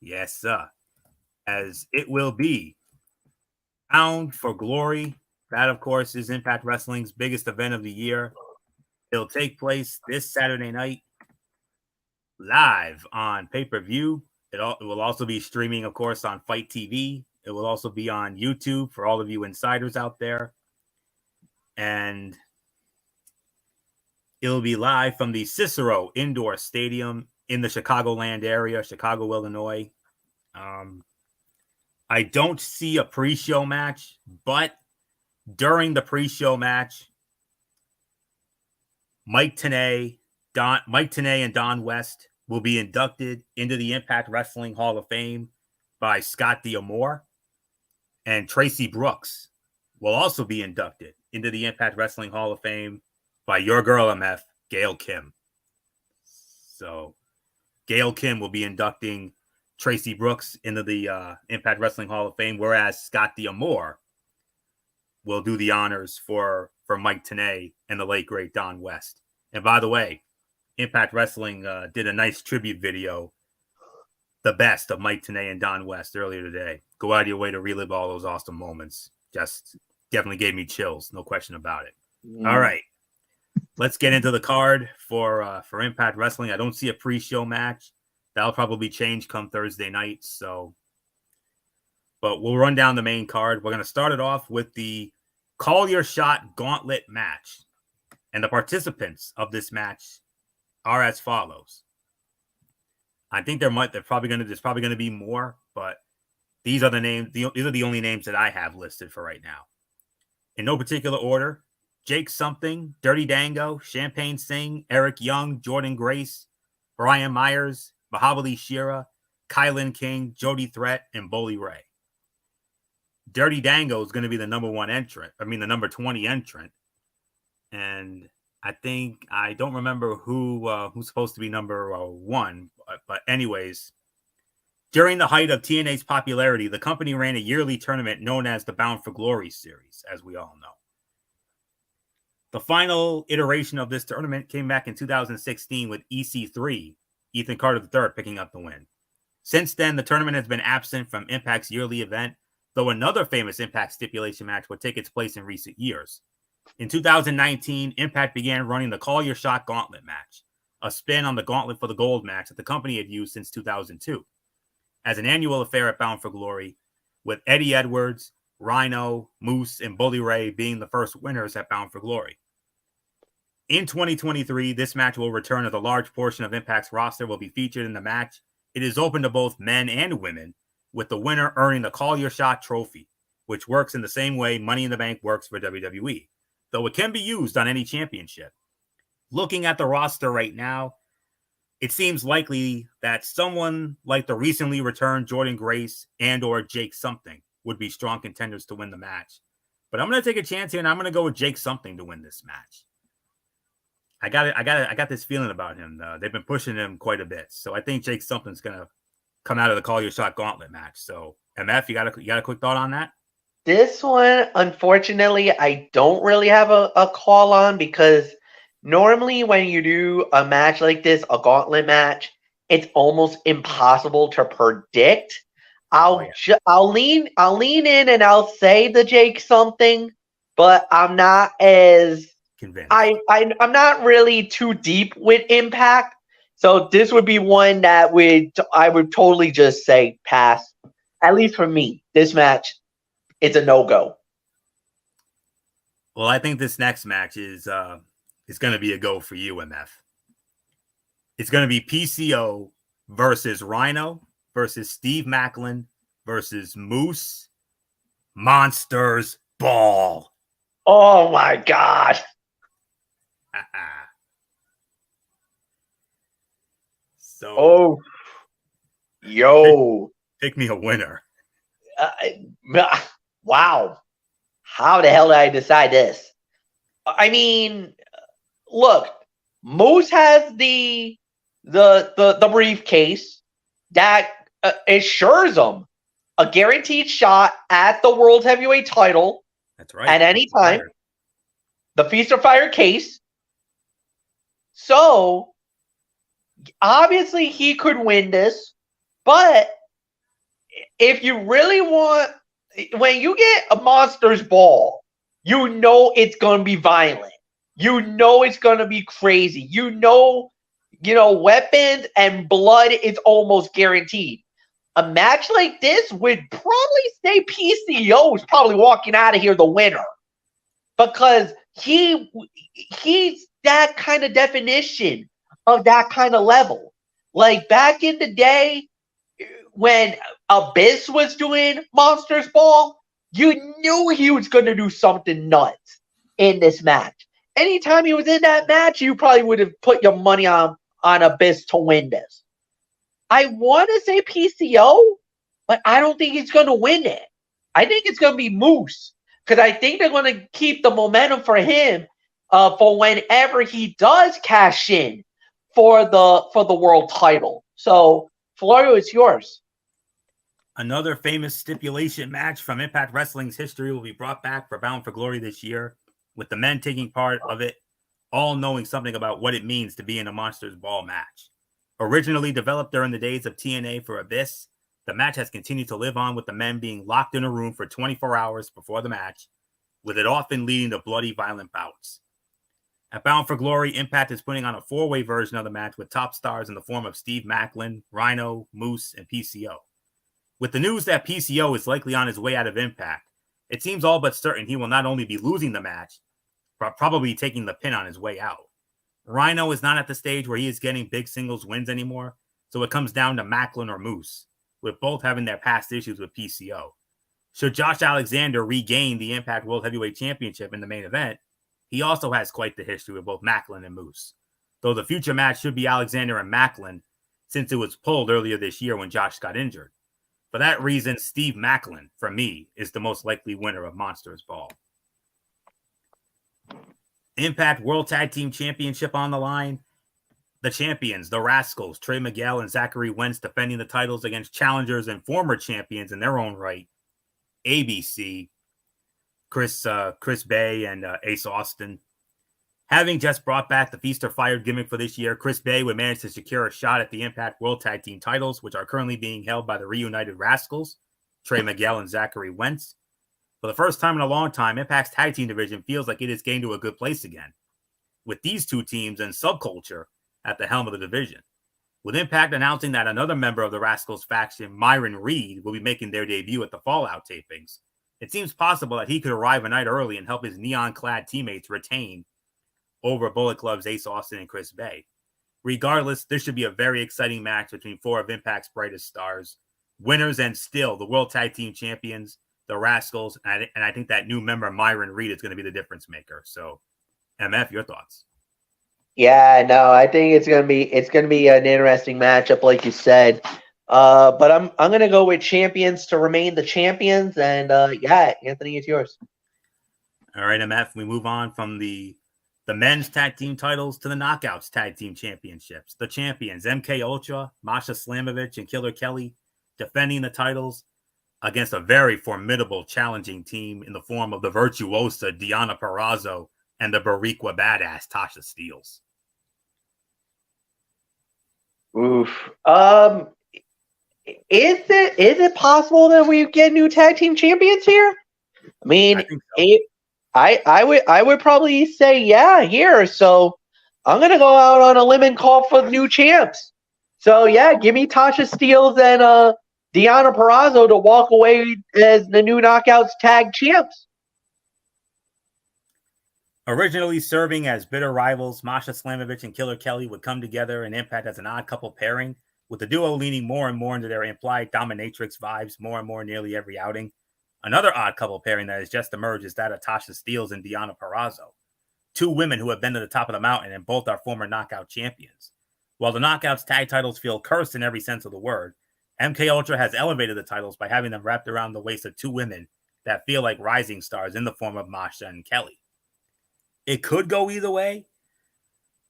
Yes, sir. As it will be Bound for Glory. That, of course, is Impact Wrestling's biggest event of the year. It'll take place this Saturday night live on pay-per-view. It will also be streaming, of course, on Fight TV. It will also be on YouTube for all of you insiders out there. And it'll be live from the Cicero Indoor Stadium in the Chicagoland area, Chicago, Illinois. I don't see a pre-show match, but during the pre-show match, Mike Tenay and Don West will be inducted into the Impact Wrestling Hall of Fame by Scott D'Amore, and Tracy Brooks will also be inducted into the Impact Wrestling Hall of Fame by your girl MF, Gail Kim. So Gail Kim will be inducting Tracy Brooks into the Impact Wrestling Hall of Fame, whereas Scott D'Amore will do the honors for Mike Tenay and the late, great Don West. And by the way, Impact Wrestling did a nice tribute video, the best of Mike Tenay and Don West, earlier today. Go out of your way to relive all those awesome moments. Just definitely gave me chills, no question about it. All right, let's get into the card for Impact Wrestling. I don't see a pre-show match. That'll probably change come Thursday night. But we'll run down the main card. We're going to start it off with the Call Your Shot Gauntlet match. And the participants of this match are as follows. I think there's probably going to be more, but these are the names. These are the only names that I have listed for right now. In no particular order: Jake Something, Dirty Dango, Champagne Singh, Eric Young, Jordan Grace, Brian Myers, Mahabali Shera, Kylan King, Jody Threat, and Bully Ray. Dirty Dango is going to be the number 20 entrant. And I don't remember who's supposed to be number 1. But anyways, during the height of TNA's popularity, the company ran a yearly tournament known as the Bound for Glory series, as we all know. The final iteration of this tournament came back in 2016 with EC3, Ethan Carter III, picking up the win. Since then, the tournament has been absent from Impact's yearly event, though another famous Impact stipulation match would take its place in recent years. In 2019, Impact began running the Call Your Shot Gauntlet match, a spin on the Gauntlet for the Gold match that the company had used since 2002, as an annual affair at Bound for Glory, with Eddie Edwards, Rhino, Moose, and Bully Ray being the first winners at Bound for Glory. In 2023, this match will return as a large portion of Impact's roster will be featured in the match. It is open to both men and women, with the winner earning the Call Your Shot trophy, which works in the same way Money in the Bank works for WWE, though it can be used on any championship. Looking at the roster right now, it seems likely that someone like the recently returned Jordan Grace and or Jake Something would be strong contenders to win the match. But I'm going to take a chance here, and I'm going to go with Jake Something to win this match. I got this feeling about him. They've been pushing him quite a bit, so I think Jake Something's going to come out of the Call Your Shot Gauntlet match. So, MF, you got a quick thought on that? This one, unfortunately, I don't really have a call on, because normally when you do a match like this, a gauntlet match, it's almost impossible to predict. I'll lean in and I'll say the Jake Something, but I'm not as convinced. I'm not really too deep with Impact, so this would be one that I would totally just say pass. At least for me, this match, it's a no-go. Well, I think this next match is going to be a go for you, MF. It's going to be PCO versus Rhino versus Steve Maclin versus Moose Monsters Ball. Oh my God. So, pick me a winner. Wow. How the hell did I decide this? I mean, look, Moose has the briefcase that assures him a guaranteed shot at the World Heavyweight title. That's right. At any time. The Feast or Fire case. So, obviously, he could win this. But if you really want, when you get a Monsters Ball, you know it's going to be violent. You know it's going to be crazy. You know, weapons and blood is almost guaranteed. A match like this would probably say PCO is probably walking out of here the winner, because he's that kind of definition of that kind of level. Like back in the day when Abyss was doing Monsters Ball, you knew he was going to do something nuts in this match. Anytime he was in that match, you probably would have put your money on Abyss to win this. I want to say PCO, but I don't think he's going to win it. I think it's going to be Moose, because I think they're going to keep the momentum for him for whenever he does cash in for the world title. So, Florio, it's yours. Another famous stipulation match from Impact Wrestling's history will be brought back for Bound for Glory this year, with the men taking part of it, all knowing something about what it means to be in a Monsters Ball match. Originally developed during the days of TNA for Abyss, the match has continued to live on, with the men being locked in a room for 24 hours before the match, with it often leading to bloody, violent bouts. At Bound for Glory, Impact is putting on a four-way version of the match with top stars in the form of Steve Maclin, Rhino, Moose, and PCO. With the news that PCO is likely on his way out of Impact, it seems all but certain he will not only be losing the match, but probably taking the pin on his way out. Rhino is not at the stage where he is getting big singles wins anymore, so it comes down to Maclin or Moose, with both having their past issues with PCO. Should Josh Alexander regain the Impact World Heavyweight Championship in the main event, he also has quite the history with both Maclin and Moose, though the future match should be Alexander and Maclin, since it was pulled earlier this year when Josh got injured. For that reason, Steve Maclin, for me, is the most likely winner of Monsters Ball. Impact World Tag Team Championship on the line. The champions, the Rascals, Trey Miguel and Zachary Wentz, defending the titles against challengers and former champions in their own right, ABC, Chris Bay and Ace Austin. Having just brought back the Feast or Fire gimmick for this year, Chris Bay would manage to secure a shot at the Impact World Tag Team titles, which are currently being held by the reunited Rascals. Trey Miguel and Zachary Wentz. For the first time in a long time, Impact's tag team division feels like it is getting to a good place again, with these two teams and Subculture at the helm of the division. With Impact announcing that another member of the Rascals faction, Myron Reed, will be making their debut at the Fallout tapings, it seems possible that he could arrive a night early and help his neon-clad teammates retain over Bullet Club's Ace Austin and Chris Bay. Regardless, this should be a very exciting match between four of Impact's brightest stars, winners and still the World Tag Team Champions, the Rascals, and I think that new member, Myron Reed, is going to be the difference maker. So, MF, your thoughts? Yeah, no, I think it's gonna be an interesting matchup, like you said. But I'm gonna go with champions to remain the champions, and yeah, Anthony, it's yours. All right, MF. We move on from the men's tag team titles to the Knockouts tag team championships. The champions, MK Ultra, Masha Slamovich, and Killer Kelly, defending the titles against a very formidable, challenging team in the form of the virtuosa Deonna Purrazzo and the Bariqua badass Tasha Steelz. Oof. Is it possible that we get new tag team champions here? I mean, I would probably say yeah here. So I'm gonna go out on a limb and call for the new champs. So yeah, give me Tasha Steelz and Deonna Purrazzo to walk away as the new Knockouts tag champs. Originally serving as bitter rivals, Masha Slamovich and Killer Kelly would come together in Impact as an odd couple pairing, with the duo leaning more and more into their implied dominatrix vibes more and more nearly every outing. Another odd couple pairing that has just emerged is that of Tasha Steelz and Deonna Purrazzo, two women who have been to the top of the mountain and both are former Knockout champions. While the Knockouts tag titles feel cursed in every sense of the word, MK Ultra has elevated the titles by having them wrapped around the waist of two women that feel like rising stars in the form of Masha and Kelly. It could go either way.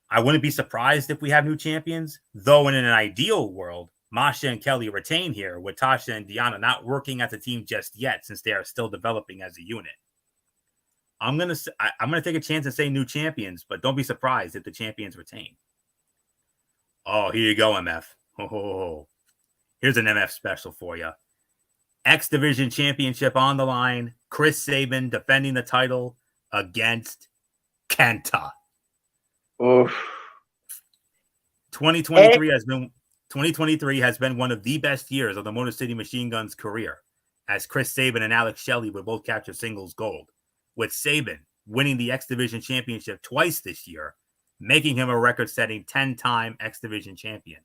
I wouldn't be surprised if we have new champions, though in an ideal world, Masha and Kelly retain here, with Tasha and Deonna not working as a team just yet since they are still developing as a unit. I'm gonna take a chance and say new champions, but don't be surprised if the champions retain. Oh, here you go, MF. Oh, here's an MF special for you. X Division Championship on the line. Chris Sabin defending the title against Kenta. Oof. 2023 has been one of the best years of the Motor City Machine Guns career, as Chris Sabin and Alex Shelley would both capture singles gold, with Sabin winning the X Division Championship twice this year, making him a record-setting 10-time X Division champion,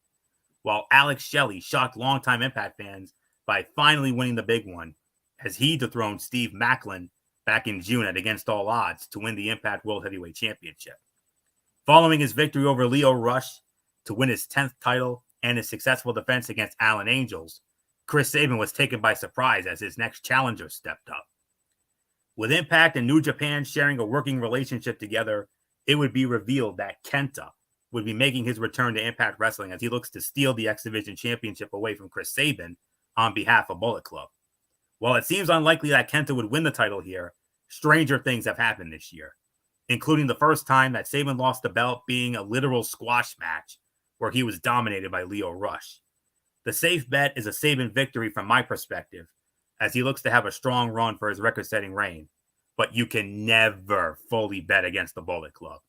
while Alex Shelley shocked longtime Impact fans by finally winning the big one, as he dethroned Steve Macklin back in June at Against All Odds to win the Impact World Heavyweight Championship. Following his victory over Leo Rush to win his 10th title and his successful defense against Alan Angels, Chris Sabin was taken by surprise as his next challenger stepped up. With Impact and New Japan sharing a working relationship together, it would be revealed that Kenta would be making his return to Impact Wrestling as he looks to steal the X Division Championship away from Chris Sabin on behalf of Bullet Club. While it seems unlikely that Kenta would win the title here, stranger things have happened this year, including the first time that Sabin lost the belt being a literal squash match where he was dominated by Leo Rush. The safe bet is a Sabin victory from my perspective, as he looks to have a strong run for his record-setting reign, but you can never fully bet against the Bullet Club.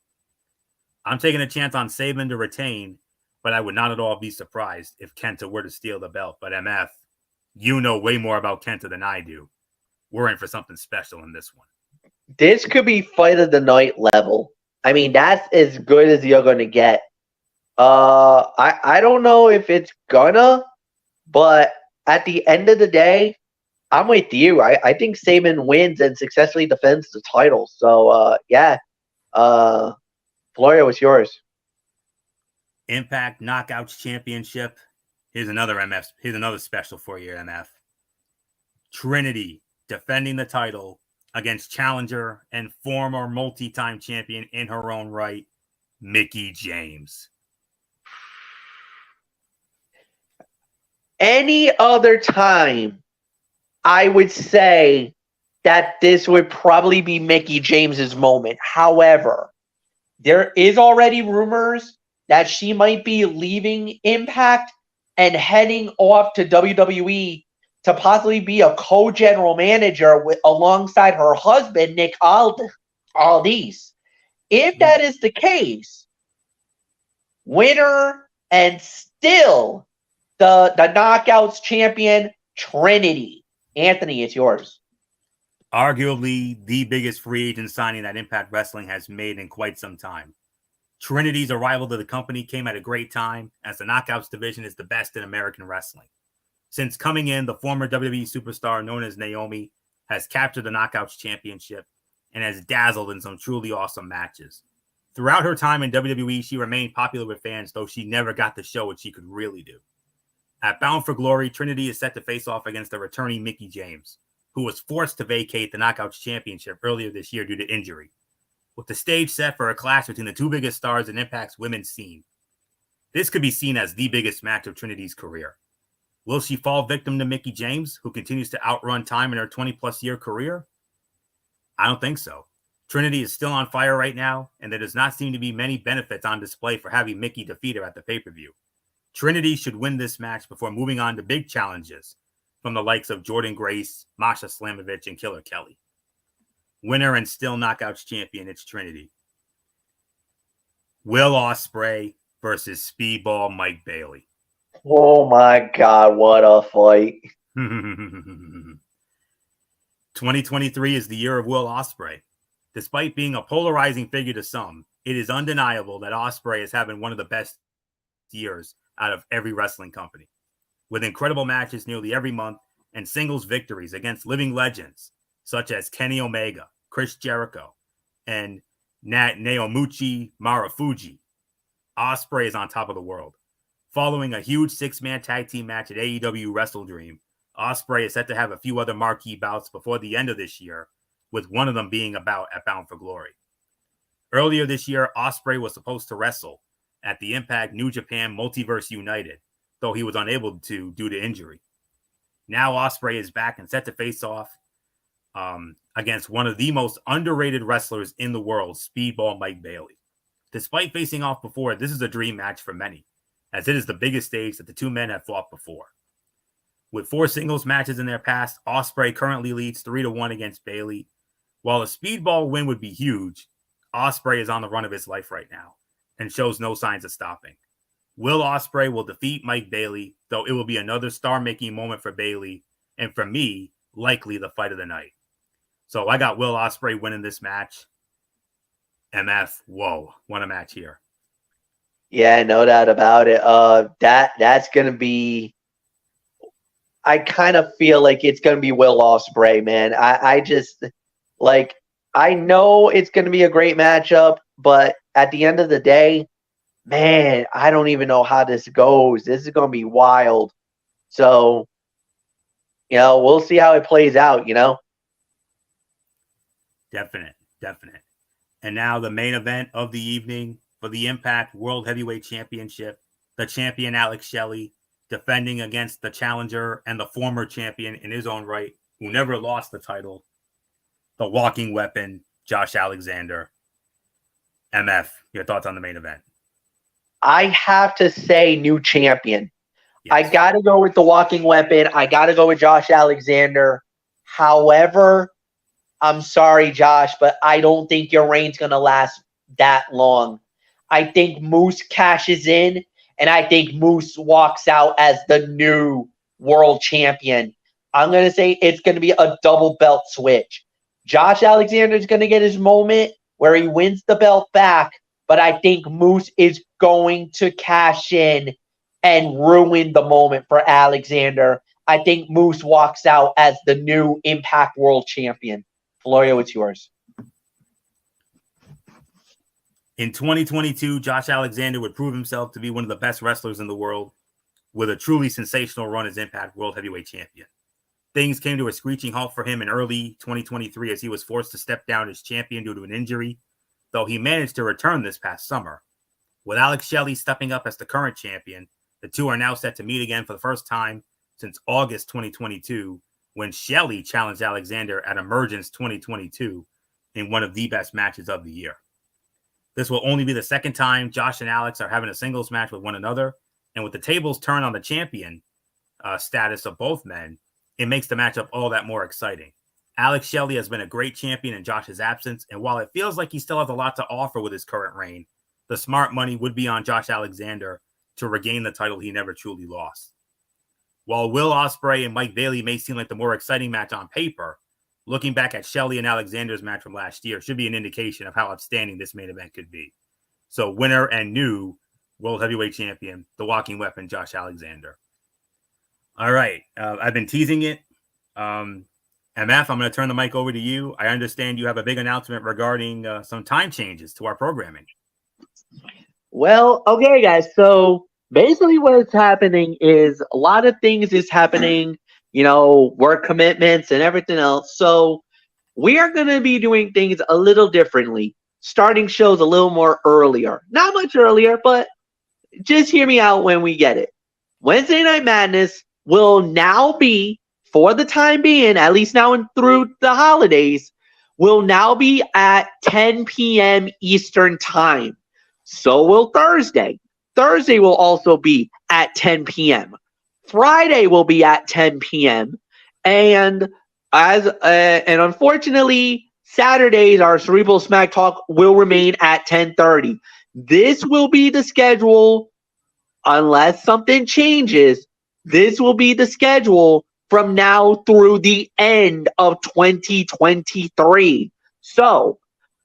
I'm taking a chance on Sabin to retain, but I would not at all be surprised if Kenta were to steal the belt. But MF, you know way more about Kenta than I do. We're in for something special in this one. This could be fight of the night level. I mean, that's as good as you're gonna get. I don't know if it's gonna, but at the end of the day, I'm with you. I think Sabin wins and successfully defends the title. So yeah. Florio, it's yours. Impact Knockouts Championship. Here's another special for you, MF. Trinity defending the title against challenger and former multi-time champion in her own right, Mickie James. Any other time, I would say that this would probably be Mickie James's moment. However, there is already rumors that she might be leaving Impact and heading off to WWE to possibly be a co-general manager alongside her husband, Nick Aldis. If that is the case, winner and still the Knockouts champion, Trinity. Anthony, it's yours. Arguably the biggest free agent signing that Impact Wrestling has made in quite some time. Trinity's arrival to the company came at a great time, as the Knockouts division is the best in American wrestling. Since coming in, the former WWE superstar known as Naomi has captured the Knockouts championship and has dazzled in some truly awesome matches. Throughout her time in WWE, she remained popular with fans, though she never got to show what she could really do. At Bound for Glory, Trinity is set to face off against the returning Mickie James, who was forced to vacate the Knockouts championship earlier this year due to injury, with the stage set for a clash between the two biggest stars in Impact's women's scene. This could be seen as the biggest match of Trinity's career. Will she fall victim to Mickie James, who continues to outrun time in her 20-plus year career? I don't think so. Trinity is still on fire right now, and there does not seem to be many benefits on display for having Mickie defeat her at the pay-per-view. Trinity should win this match before moving on to big challenges from the likes of Jordynne Grace, Masha Slamovich, and Killer Kelly. Winner and still Knockouts champion, it's Trinity. Will Ospreay versus Speedball Mike Bailey. Oh my God, what a fight. 2023 is the year of Will Ospreay. Despite being a polarizing figure to some, it is undeniable that Ospreay is having one of the best years out of every wrestling company, with incredible matches nearly every month and singles victories against living legends such as Kenny Omega, Chris Jericho, and Naomichi Marufuji. Ospreay is on top of the world. Following a huge 6-man tag team match at AEW Wrestle Dream, Ospreay is set to have a few other marquee bouts before the end of this year, with one of them being a bout at Bound for Glory. Earlier this year, Ospreay was supposed to wrestle at the Impact New Japan Multiverse United, though he was unable to due to injury. Now Ospreay is back and set to face off against one of the most underrated wrestlers in the world, Speedball Mike Bailey. Despite facing off before, this is a dream match for many, as it is the biggest stage that the two men have fought before. With 4 singles matches in their past, Ospreay currently leads 3-1 against Bailey. While a Speedball win would be huge, Ospreay is on the run of his life right now and shows no signs of stopping. Will Ospreay will defeat Mike Bailey, though it will be another star-making moment for Bailey, and for me, likely the fight of the night. So I got Will Ospreay winning this match. MF, whoa, what a match here. Yeah, no doubt about it. That's gonna be. I kind of feel like it's gonna be Will Ospreay, man. I just like. I know it's gonna be a great matchup, but at the end of the day, man, I don't even know how this goes. This is gonna be wild. So, we'll see how it plays out. Definite. And now the main event of the evening for the Impact World Heavyweight Championship. The champion, Alex Shelley, defending against the challenger and the former champion in his own right, who never lost the title, the walking weapon, Josh Alexander. MF, your thoughts on the main event? I have to say new champion. Yes. I got to go with the walking weapon. I got to go with Josh Alexander. However, I'm sorry, Josh, but I don't think your reign's going to last that long. I think Moose cashes in, and I think Moose walks out as the new world champion. I'm going to say it's going to be a double belt switch. Josh Alexander is going to get his moment where he wins the belt back, but I think Moose is going to cash in and ruin the moment for Alexander. I think Moose walks out as the new Impact World Champion. Florio, it's yours. In 2022, Josh Alexander would prove himself to be one of the best wrestlers in the world with a truly sensational run as Impact World Heavyweight Champion. Things came to a screeching halt for him in early 2023 as he was forced to step down as champion due to an injury, though he managed to return this past summer. With Alex Shelley stepping up as the current champion, the two are now set to meet again for the first time since August 2022, when Shelley challenged Alexander at Emergence 2022 in one of the best matches of the year. This will only be the second time Josh and Alex are having a singles match with one another, and with the tables turned on the champion status of both men, it makes the matchup all that more exciting. Alex Shelley has been a great champion in Josh's absence, and while it feels like he still has a lot to offer with his current reign, the smart money would be on Josh Alexander to regain the title he never truly lost. While Will Ospreay and Mike Bailey may seem like the more exciting match on paper, looking back at Shelley and Alexander's match from last year should be an indication of how outstanding this main event could be. So winner and new World Heavyweight Champion, the walking weapon, Josh Alexander. All right. I've been teasing it. MF, I'm going to turn the mic over to you. I understand you have a big announcement regarding some time changes to our programming. Well, okay, guys. So basically what's happening is a lot of things is happening, work commitments and everything else. So we are going to be doing things a little differently, starting shows a little more earlier. Not much earlier, but just hear me out when we get it. Wednesday Night Madness will now be, for the time being, at least now and through the holidays, will now be at 10 p.m. Eastern Time. So will Thursday. Thursday will also be at 10 p.m. Friday will be at 10 p.m. And unfortunately, Saturdays, our Cerebral Smack Talk will remain at 10:30. This will be the schedule, unless something changes. This will be the schedule from now through the end of 2023. So,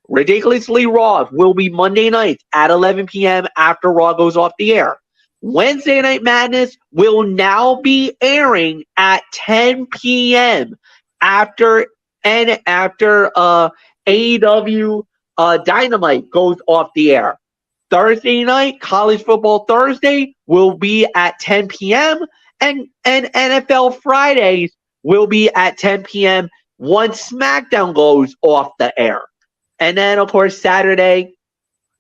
Ridiculously Raw will be Monday nights at 11 p.m. after Raw goes off the air. Wednesday Night Madness will now be airing at 10 p.m. after AEW Dynamite goes off the air. Thursday night, College Football Thursday will be at 10 p.m. and NFL Fridays will be at 10 p.m. once SmackDown goes off the air. And then, of course, Saturday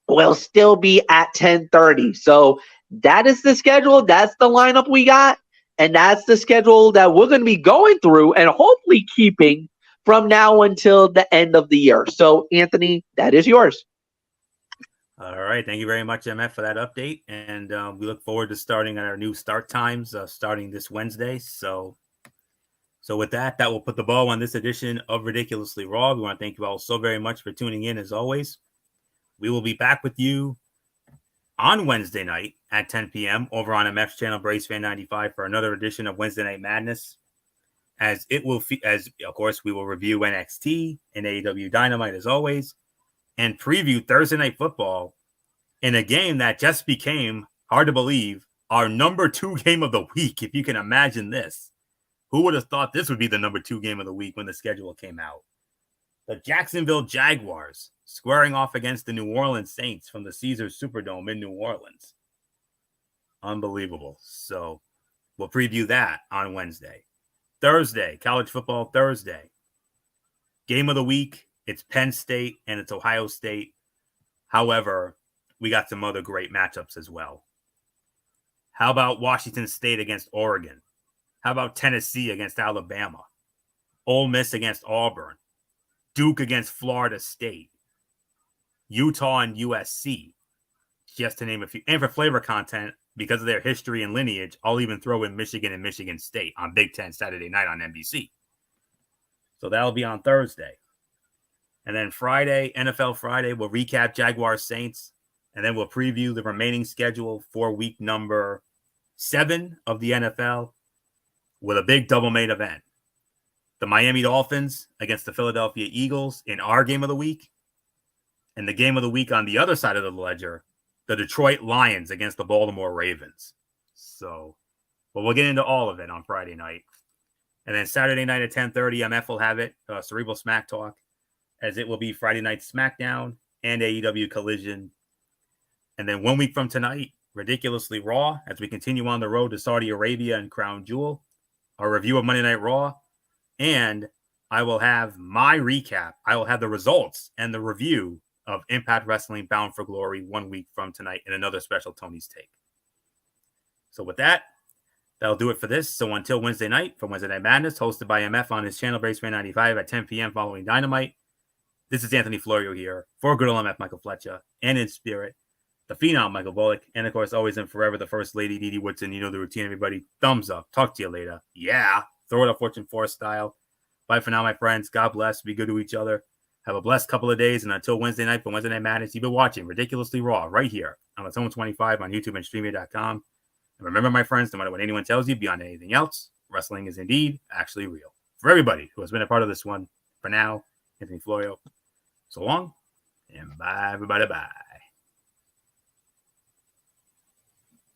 will still be at 10:30. So that is the schedule. That's the lineup we got. And that's the schedule that we're going to be going through and hopefully keeping from now until the end of the year. So, Anthony, that is yours. All right. Thank you very much, MF, for that update. And we look forward to starting at our new start times starting this Wednesday. So with that will put the ball on this edition of Ridiculously Raw. We want to thank you all so very much for tuning in, as always. We will be back with you on Wednesday night at 10 p.m. over on MF's channel, Brace Fan 95, for another edition of Wednesday Night Madness. Of course, we will review NXT and AEW Dynamite, as always, and preview Thursday Night Football in a game that just became, hard to believe, our number 2 game of the week, if you can imagine this. Who would have thought this would be the number 2 game of the week when the schedule came out? The Jacksonville Jaguars squaring off against the New Orleans Saints from the Caesars Superdome in New Orleans. Unbelievable. So we'll preview that on Wednesday. Thursday, College Football Thursday. Game of the week, it's Penn State and it's Ohio State. However, we got some other great matchups as well. How about Washington State against Oregon? How about Tennessee against Alabama? Ole Miss against Auburn? Duke against Florida State? Utah and USC? Just to name a few. And for flavor content, because of their history and lineage, I'll even throw in Michigan and Michigan State on Big Ten Saturday night on NBC. So that'll be on Thursday. And then Friday, NFL Friday, we'll recap Jaguars Saints. And then we'll preview the remaining schedule for week number 7 of the NFL with a big double main event. The Miami Dolphins against the Philadelphia Eagles in our game of the week. And the game of the week on the other side of the ledger, the Detroit Lions against the Baltimore Ravens. So, but we'll get into all of it on Friday night. And then Saturday night at 10:30, MF will have it, Cerebral Smack Talk, as it will be Friday night SmackDown and AEW Collision. And then 1 week from tonight, Ridiculously Raw, as we continue on the road to Saudi Arabia and Crown Jewel, a review of Monday Night Raw, and I will have my recap. I will have the results and the review of Impact Wrestling Bound for Glory 1 week from tonight in another special Tony's Take. So with that, that'll do it for this. So until Wednesday night, from Wednesday Night Madness, hosted by MF on his channel, Brace Fan 95 at 10 p.m. following Dynamite, this is Anthony Florio here for Good Old MF Michael Fletcher, and in spirit, the Phenom Michael Bullock, and of course, always and forever, the First Lady Dee Dee Woodson. You know the routine, everybody. Thumbs up. Talk to you later. Yeah. Throw it up Fortune Force style. Bye for now, my friends. God bless. Be good to each other. Have a blessed couple of days. And until Wednesday night for Wednesday Night Madness, you've been watching Ridiculously Raw right here on Atone 25 on YouTube and StreamYard.com. And remember, my friends, no matter what anyone tells you beyond anything else, wrestling is indeed actually real. For everybody who has been a part of this one, for now, Anthony Florio, so long, and bye, everybody, bye.